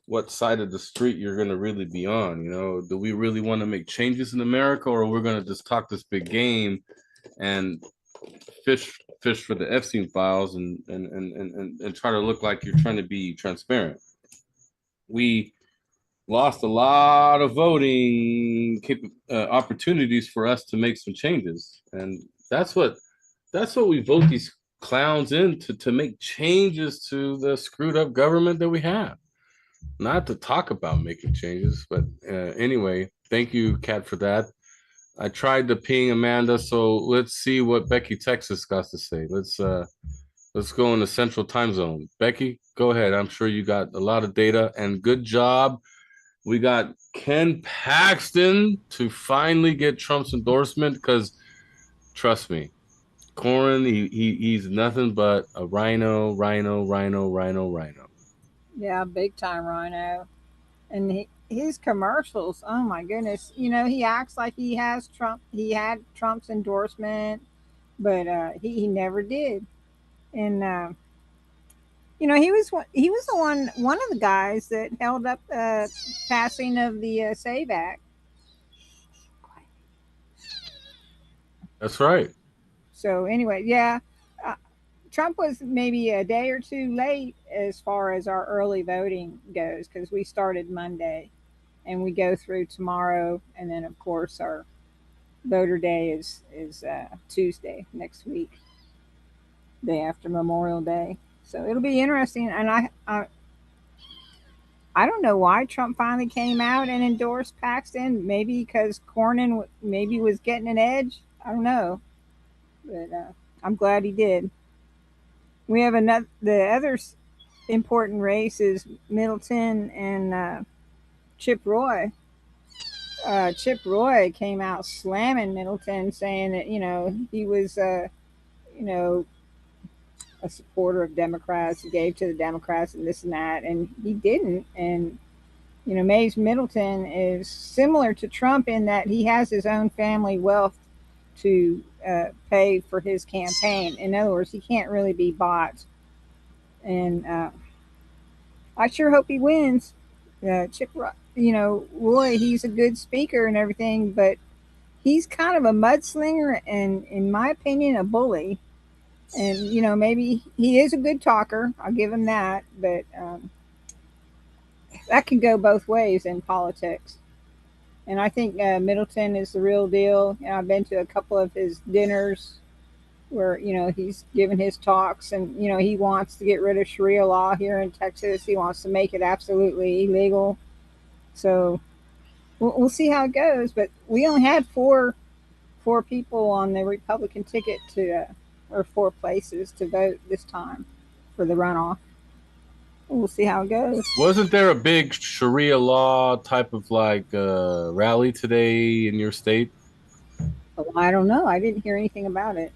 what side of the street you're going to really be on. Do we really want to make changes in America, or we're going to just talk this big game and fish for the Epstein files and try to look like you're trying to be transparent? We lost a lot of voting opportunities for us to make some changes, and that's what we vote these clowns in to make changes to the screwed up government that we have. Not to talk about making changes, but anyway, thank you, Kat, for that. I tried to ping Amanda, so let's see what Becky Texas got to say. Let's go in the Central Time Zone. Becky, go ahead. I'm sure you got a lot of data, and good job. We got Ken Paxton to finally get Trump's endorsement, because trust me, Corin, he's nothing but a rhino. Yeah, big time rhino. And his commercials, oh my goodness. He acts like he has Trump. He had Trump's endorsement, but he never did. And he was the one of the guys that held up passing of the Save Act. That's right. So anyway, yeah, Trump was maybe a day or two late as far as our early voting goes, because we started Monday and we go through tomorrow, and then of course our voter day is Tuesday next week, day after Memorial Day. So it'll be interesting. And I don't know why Trump finally came out and endorsed Paxton. Maybe because Cornyn maybe was getting an edge. I don't know, but I'm glad he did. We have the other important race is Middleton and Chip Roy. Chip Roy came out slamming Middleton, saying that he was a supporter of Democrats. He gave to the Democrats and this and that, and he didn't. And Mays Middleton is similar to Trump in that he has his own family wealth to pay for his campaign. In other words, he can't really be bought. And I sure hope he wins. Chip, Roy, he's a good speaker and everything, but he's kind of a mudslinger and, in my opinion, a bully. And, maybe he is a good talker. I'll give him that. But that can go both ways in politics. And I think Middleton is the real deal. I've been to a couple of his dinners where, he's given his talks, and, he wants to get rid of Sharia law here in Texas. He wants to make it absolutely illegal. So we'll see how it goes. But we only had four people on the Republican ticket or 4 places to vote this time for the runoff. we'll see how it goes. Wasn't there a big Sharia law type of like rally today in your state? Well, I don't know. I didn't hear anything about it.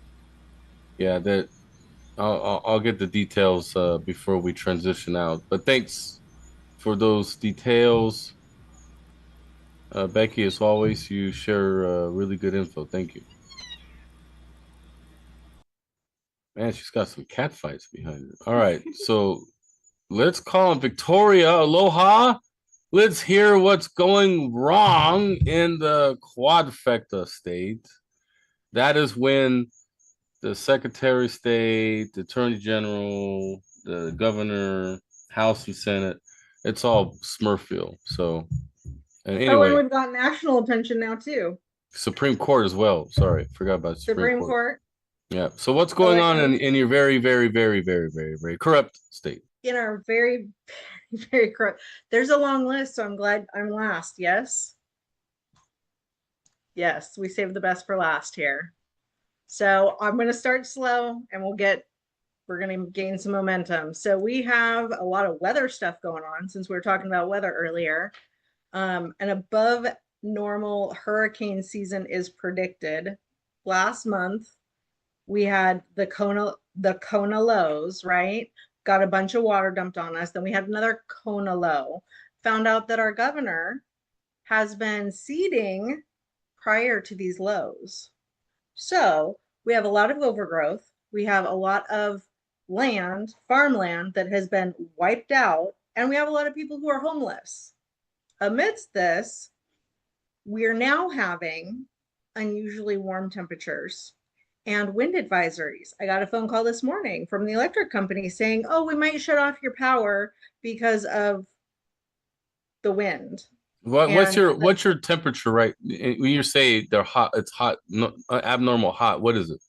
Yeah, that I'll get the details before we transition out. But thanks for those details, Becky. As always, you share really good info. Thank you. Man, she's got some cat fights behind her. All right, so let's call on Victoria. Aloha. Let's hear what's going wrong in the quadfecta state. That is when the Secretary of State, the Attorney General, the Governor, House and Senate, it's all Smurfville. So, and Oh, and anyway, we've got national attention now too. Supreme Court as well. Sorry, forgot about Supreme Court. Yeah. So what's going on Elections. in your very, very, very, very, very, very corrupt state? In our very, very corrupt. There's a long list, so I'm glad I'm last. Yes. Yes, we saved the best for last here. So I'm going to start slow and we're going to gain some momentum. So we have a lot of weather stuff going on since we were talking about weather earlier. An above normal hurricane season is predicted. Last month, we had the Kona lows, right? Got a bunch of water dumped on us. Then we had another Kona low. Found out that our governor has been seeding prior to these lows. So we have a lot of overgrowth. We have a lot of land, farmland that has been wiped out, and we have a lot of people who are homeless. Amidst this, we're now having unusually warm temperatures and wind advisories. I got a phone call this morning from the electric company saying, oh, we might shut off your power because of the wind. What's your temperature, right? When you say they're hot, it's hot, abnormal hot. What is it?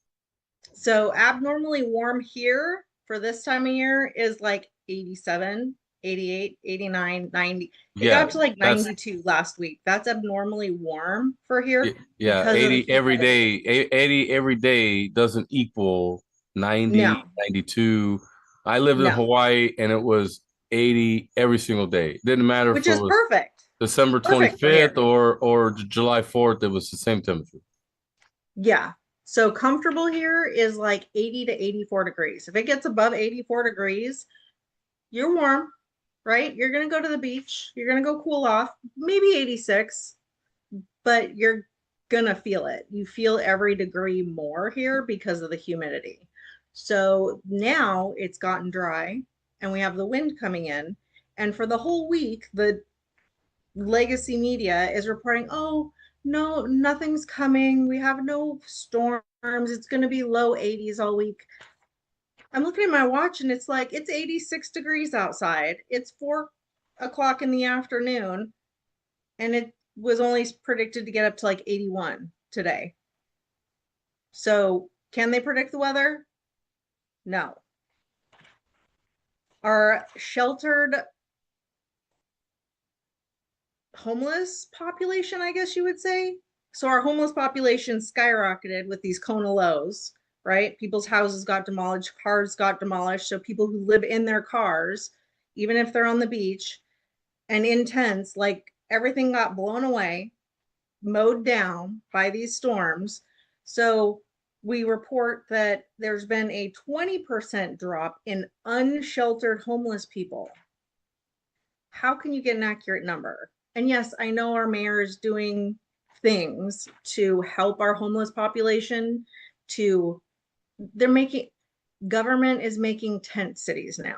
So abnormally warm here for this time of year is like 87, 88, 89, 90. It got to like 92 last week. That's abnormally warm for here. Yeah, 80 every day. 80 every day doesn't equal 90, No. 92. I lived in Hawaii and it was 80 every single day. Didn't matter Which if is it was perfect. December 25th or July 4th, it was the same temperature. Yeah. So comfortable here is like 80 to 84 degrees. If it gets above 84 degrees, you're warm, right? You're going to go to the beach. You're going to go cool off, maybe 86, but you're going to feel it. You feel every degree more here because of the humidity. So now it's gotten dry and we have the wind coming in. And for the whole week, the legacy media is reporting, oh, no, nothing's coming. We have no storms. It's going to be low 80s all week. I'm looking at my watch and it's like, it's 86 degrees outside. It's 4 o'clock in the afternoon. And it was only predicted to get up to like 81 today. So can they predict the weather? No. Our sheltered homeless population, I guess you would say. So our homeless population skyrocketed with these Kona lows, right? People's houses got demolished, cars got demolished. So people who live in their cars, even if they're on the beach and in tents, like everything got blown away, mowed down by these storms. So we report that there's been a 20% drop in unsheltered homeless people. How can you get an accurate number? And yes, I know our mayor is doing things to help our homeless population. Government is making tent cities now.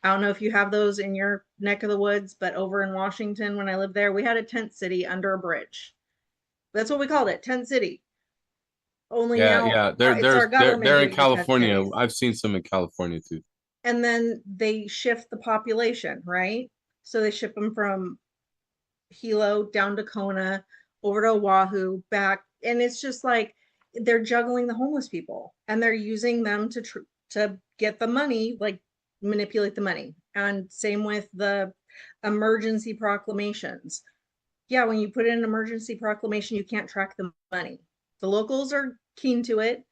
I don't know if you have those in your neck of the woods, but over in Washington, when I lived there, we had a tent city under a bridge. That's what we called it, tent city. Only now they're in California. I've seen some in California too. And then they shift the population, right? So they ship them from Hilo down to Kona, over to Oahu, back. And it's just like, they're juggling the homeless people and they're using them to get the money, like manipulate the money. And same with the emergency proclamations. Yeah, when you put in an emergency proclamation, you can't track the money. The locals are keen to it.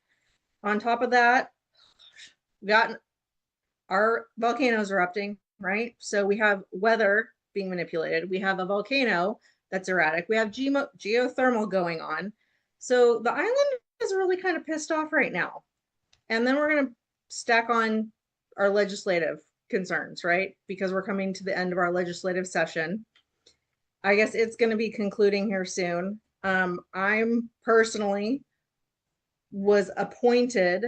On top of that, we got our volcanoes erupting, right? So we have weather being manipulated. We have a volcano that's erratic. We have geothermal going on. So the island is really kind of pissed off right now. And then we're going to stack on our legislative concerns, right? Because we're coming to the end of our legislative session. I guess it's going to be concluding here soon. I'm personally was appointed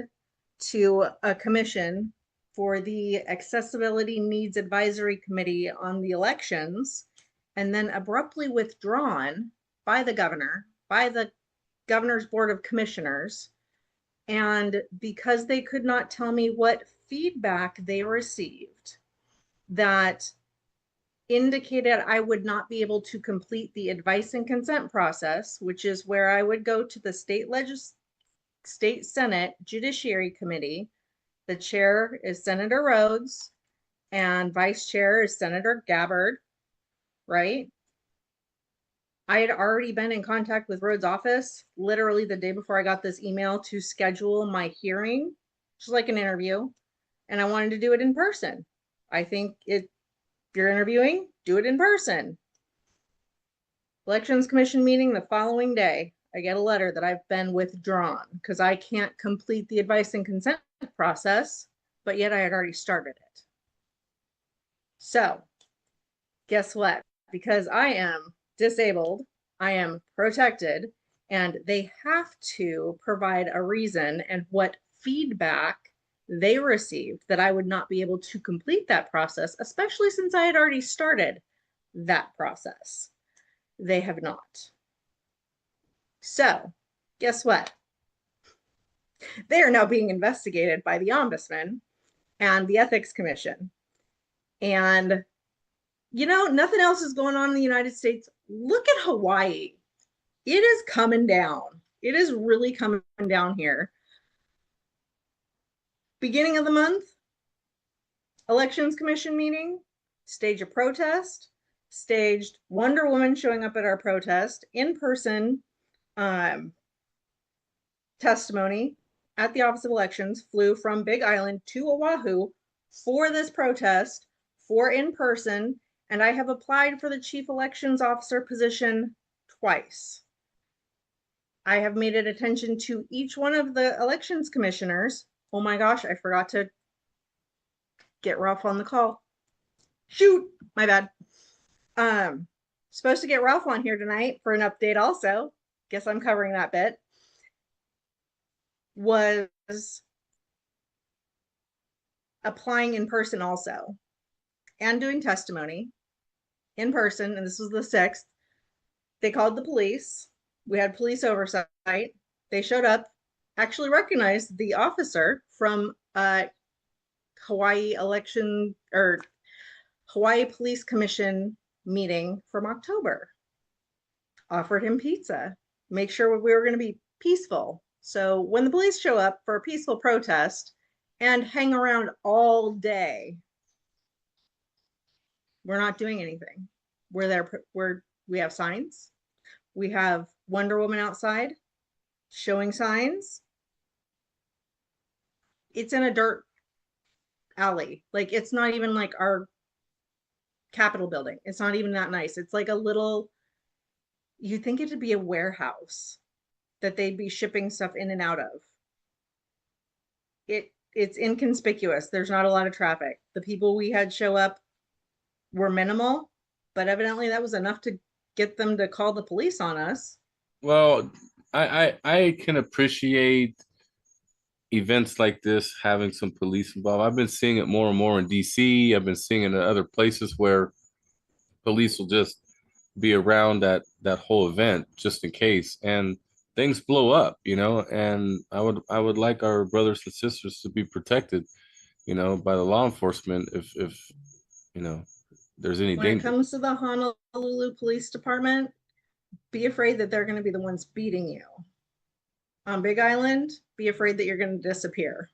to a commission for the Accessibility Needs Advisory Committee on the elections, and then abruptly withdrawn by the governor's board of commissioners. And because they could not tell me what feedback they received that indicated I would not be able to complete the advice and consent process, which is where I would go to the state Senate Judiciary Committee. The chair is Senator Rhodes and vice chair is Senator Gabbard, right? I had already been in contact with Rhodes' office literally the day before I got this email to schedule my hearing, just like an interview, and I wanted to do it in person. I think if you're interviewing, do it in person. Elections Commission meeting the following day, I get a letter that I've been withdrawn because I can't complete the advice and consent process, but yet I had already started it. So guess what? Because I am disabled, I am protected, and they have to provide a reason and what feedback they received that I would not be able to complete that process, especially since I had already started that process. They have not. So guess what? They are now being investigated by the Ombudsman and the Ethics Commission. And you know, nothing else is going on in the United States. Look at Hawaii. It is coming down. It is really coming down here. Beginning of the month, Elections Commission meeting, stage a protest, staged Wonder Woman showing up at our protest, in-person testimony at the Office of Elections, flew from Big Island to Oahu for this protest, for in-person, and I have applied for the Chief Elections Officer position twice. I have made it attention to each one of the elections commissioners. Oh my gosh, I forgot to get Ralph on the call. Shoot, my bad. Supposed to get Ralph on here tonight for an update also. Guess I'm covering that bit. Was applying in person also and doing testimony in person, and this was the 6th. They called the police. We had police oversight. They showed up, actually recognized the officer from Hawaii election or Hawaii Police Commission meeting from October. Offered him pizza, make sure we were going to be peaceful. So when the police show up for a peaceful protest and hang around all day, we're not doing anything. We're there. We have signs. We have Wonder Woman outside showing signs. It's in a dirt alley. Like, it's not even like our Capitol building. It's not even that nice. It's like a little, you'd think it'd be a warehouse that they'd be shipping stuff in and out of. It's inconspicuous. There's not a lot of traffic. The people we had show up were minimal, but evidently that was enough to get them to call the police on us. Well, I can appreciate events like this having some police involved. I've been seeing it more and more in DC. I've been seeing it in other places where police will just be around that whole event just in case, and things blow up, you know. And I would like our brothers and sisters to be protected, you know, by the law enforcement if you know there's any When danger. it comes to the Honolulu Police Department, be afraid that they're going to be the ones beating you. On Big Island, be afraid that you're going to disappear.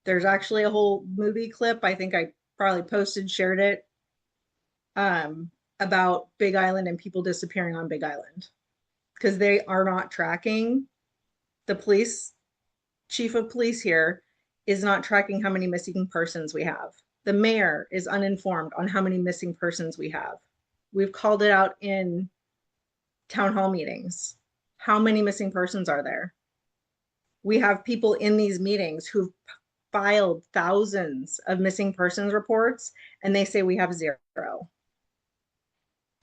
There's actually a whole movie clip, I think I probably posted, shared it, about Big Island and people disappearing on Big Island because they are not tracking. The police chief of police here is not tracking how many missing persons we have. The mayor is uninformed on how many missing persons we have. We've called it out in town hall meetings. How many missing persons are there? We have people in these meetings who've filed thousands of missing persons reports, and they say we have 0.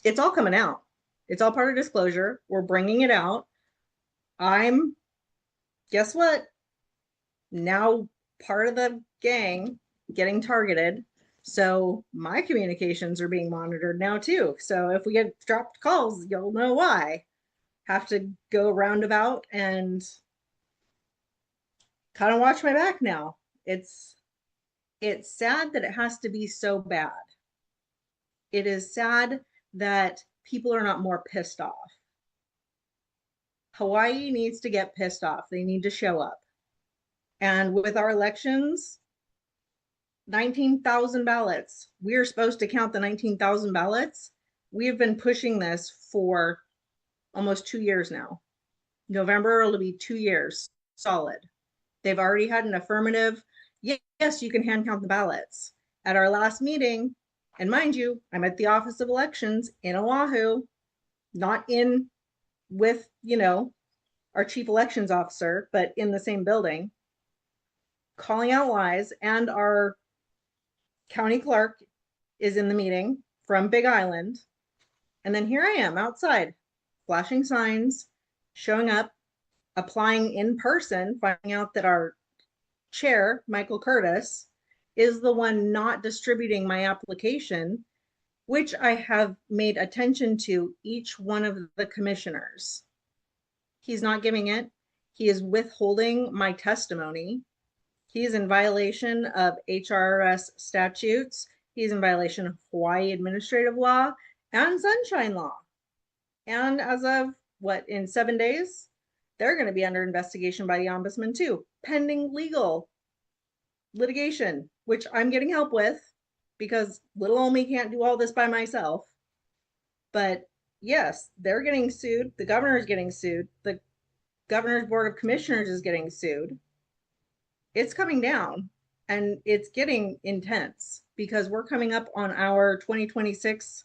It's all coming out. It's all part of disclosure. We're bringing it out. Guess what? Now part of the gang getting targeted. So my communications are being monitored now too. So if we get dropped calls, you'll know why. Have to go roundabout and kind of watch my back now. It's sad that it has to be so bad. It is sad that people are not more pissed off. Hawaii needs to get pissed off. They need to show up. And with our elections, 19,000 ballots. We are supposed to count the 19,000 ballots. We have been pushing this for almost 2 years now. November, it'll be 2 years solid. They've already had an affirmative. Yes, you can hand count the ballots. At our last meeting, and mind you, I'm at the Office of Elections in Oahu, not in with, our chief elections officer, but in the same building, calling out lies, and our county clerk is in the meeting from Big Island. And then here I am outside, flashing signs, showing up, applying in person, finding out that our chair, Michael Curtis, is the one not distributing my application, which I have made attention to each one of the commissioners. He's not giving it. He is withholding my testimony. He is in violation of HRS statutes. He's in violation of Hawaii administrative law and sunshine law. And as of in 7 days, they're going to be under investigation by the ombudsman too, pending legal litigation, which I'm getting help with because little old me can't do all this by myself. But yes, they're getting sued. The governor is getting sued. The governor's board of commissioners is getting sued. It's coming down, and it's getting intense because we're coming up on our 2026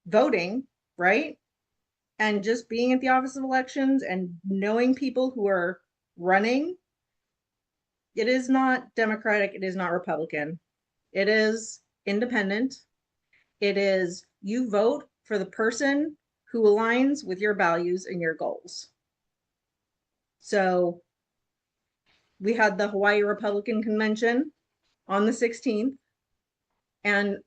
voting, right? And just being at the Office of Elections and knowing people who are running, it is not Democratic, it is not Republican. It is independent. It is you vote for the person who aligns with your values and your goals. So we had the Hawaii Republican Convention on the 16th, and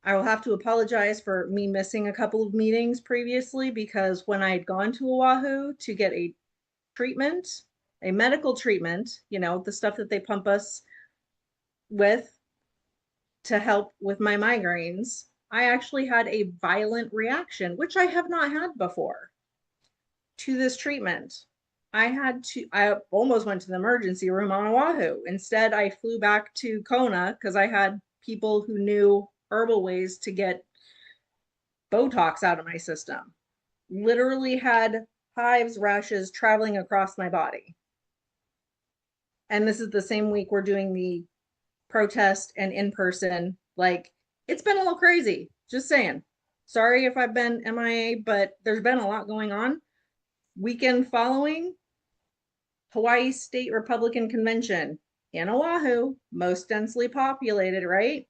I will have to apologize for me missing a couple of meetings previously because when I had gone to Oahu to get a treatment, a medical treatment, the stuff that they pump us with to help with my migraines, I actually had a violent reaction, which I have not had before, to this treatment. I almost went to the emergency room on Oahu. Instead, I flew back to Kona because I had people who knew herbal ways to get Botox out of my system. Literally had hives, rashes traveling across my body. And this is the same week we're doing the protest and in person. It's been a little crazy, just saying. Sorry if I've been MIA, but there's been a lot going on. Weekend following, Hawaii State Republican Convention in Oahu, most densely populated, right?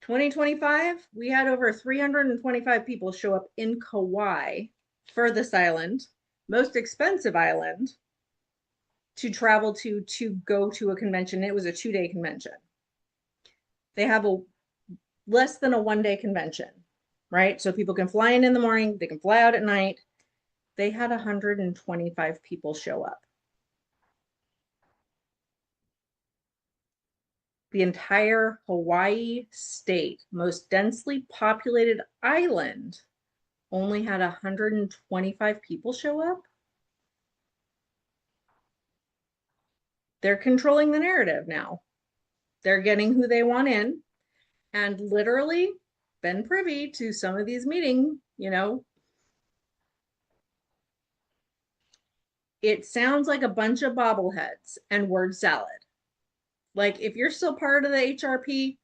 2025, we had over 325 people show up in Kauai, furthest island, most expensive island to travel to go to a convention. It was a 2-day convention. They have less than a 1-day convention, right? So people can fly in the morning, they can fly out at night. They had 125 people show up. The entire Hawaii state, most densely populated island, only had 125 people show up. They're controlling the narrative now. They're getting who they want in, and literally been privy to some of these meetings, It sounds like a bunch of bobbleheads and word salad. Like, if you're still part of the HRP,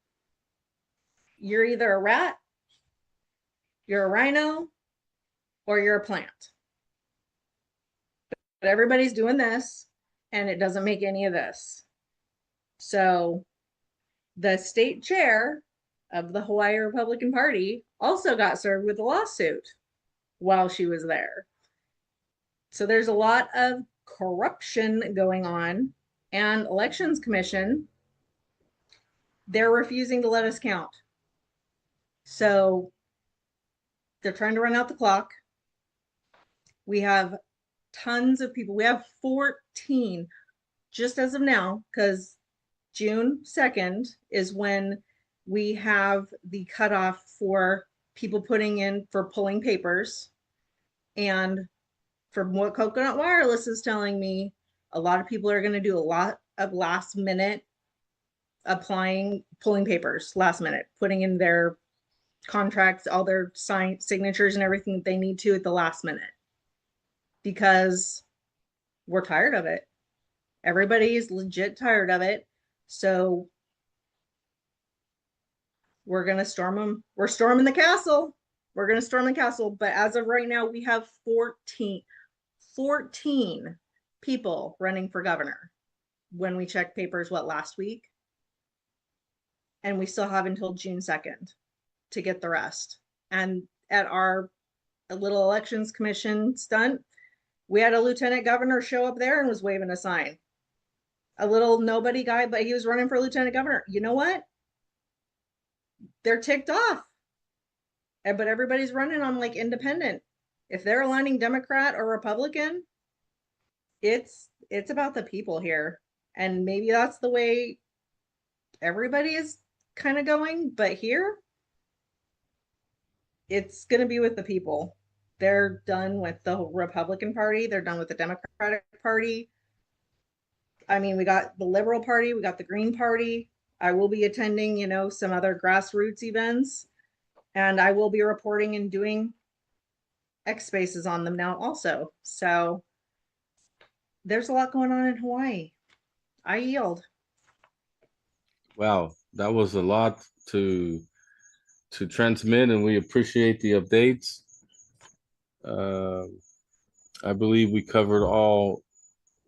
you're either a rat, you're a rhino, or you're a plant. But everybody's doing this, and it doesn't make any of this. So the state chair of the Hawaii Republican Party also got served with a lawsuit while she was there. So there's a lot of corruption going on, and Elections Commission, they're refusing to let us count. So they're trying to run out the clock. We have tons of people. We have 14 just as of now, because June 2nd is when we have the cutoff for people putting in for pulling papers. And from what Coconut Wireless is telling me, a lot of people are going to do a lot of last minute pulling papers last minute, putting in their contracts, all their signatures and everything that they need to at the last minute, because we're tired of it. Everybody is legit tired of it. So we're going to storm them. We're storming the castle. We're going to storm the castle. But as of right now, we have 14 people running for governor when we checked papers, last week? And we still have until June 2nd to get the rest. And at our little elections commission stunt, we had a lieutenant governor show up there and was waving a sign. A little nobody guy, but he was running for lieutenant governor. You know what? They're ticked off. But everybody's running on like independent. If they're aligning Democrat or Republican, it's about the people here. And maybe that's the way everybody is kind of going. But here, it's going to be with the people. They're done with the Republican Party. They're done with the Democratic Party. I mean, we got the Liberal Party, we got the Green Party. I will be attending, some other grassroots events, and I will be reporting and doing X spaces on them now also. So there's a lot going on in Hawaii. I yield. Wow, that was a lot to transmit, and we appreciate the updates. I believe we covered all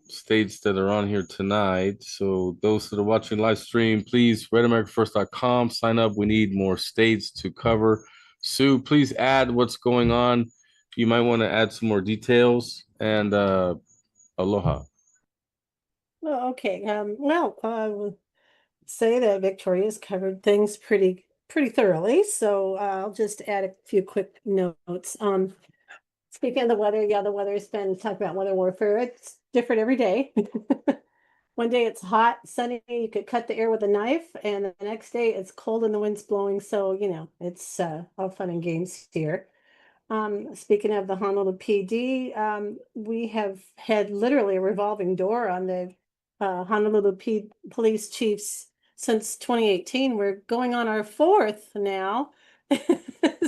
states that are on here tonight. So those that are watching live stream, please redamericanfirst.com, sign up. We need more states to cover. Sue, please add what's going on. You might want to add some more details, and aloha. Well, okay. I will say that Victoria's covered things pretty thoroughly. So I'll just add a few quick notes. Speaking of the weather, the weather's been talking about weather warfare. It's different every day. One day it's hot, sunny, you could cut the air with a knife, and the next day it's cold and the wind's blowing. So, it's all fun and games here. Speaking of the Honolulu PD, we have had literally a revolving door on the Honolulu police chiefs since 2018. We're going on our 4th now.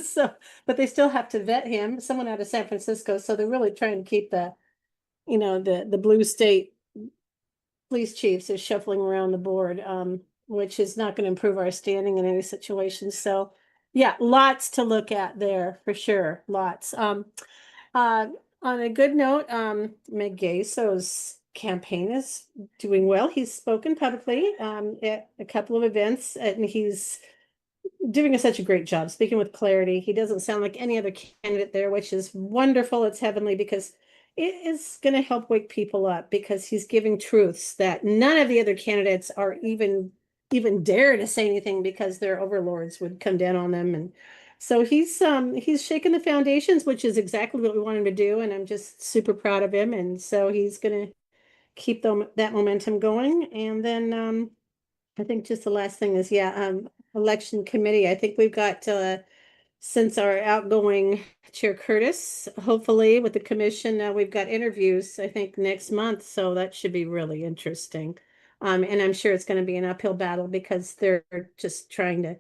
So, but they still have to vet him, someone out of San Francisco. So they're really trying to keep the blue state police chiefs is shuffling around the board, which is not going to improve our standing in any situation. So yeah, lots to look at there for sure. Lots. On a good note, Meg Gaso's campaign is doing well. He's spoken publicly at a couple of events, and he's doing such a great job speaking with clarity. He doesn't sound like any other candidate there, which is wonderful. It's heavenly, because it is going to help wake people up, because he's giving truths that none of the other candidates are even dare to say anything, because their overlords would come down on them. And so he's shaking the foundations, which is exactly what we want him to do. And I'm just super proud of him. And so he's going to keep that momentum going. And then I think just the last thing is, election committee. I think we've got, since our outgoing Chair Curtis, hopefully with the commission, we've got interviews, I think, next month. So that should be really interesting. And I'm sure it's going to be an uphill battle, because they're just trying to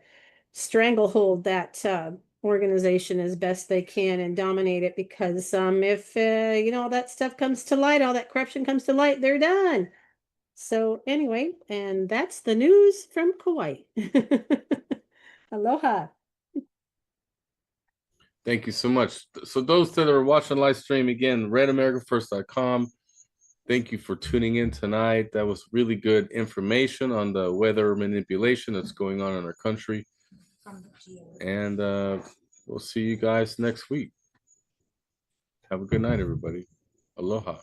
stranglehold that organization as best they can and dominate it, because if all that stuff comes to light, all that corruption comes to light, they're done. So anyway, and that's the news from Kauai. Aloha. Thank you so much. So those that are watching live stream, again, redamericafirst.com. Thank you for tuning in tonight. That was really good information on the weather manipulation that's going on in our country. And we'll see you guys next week. Have a good night, everybody. Aloha.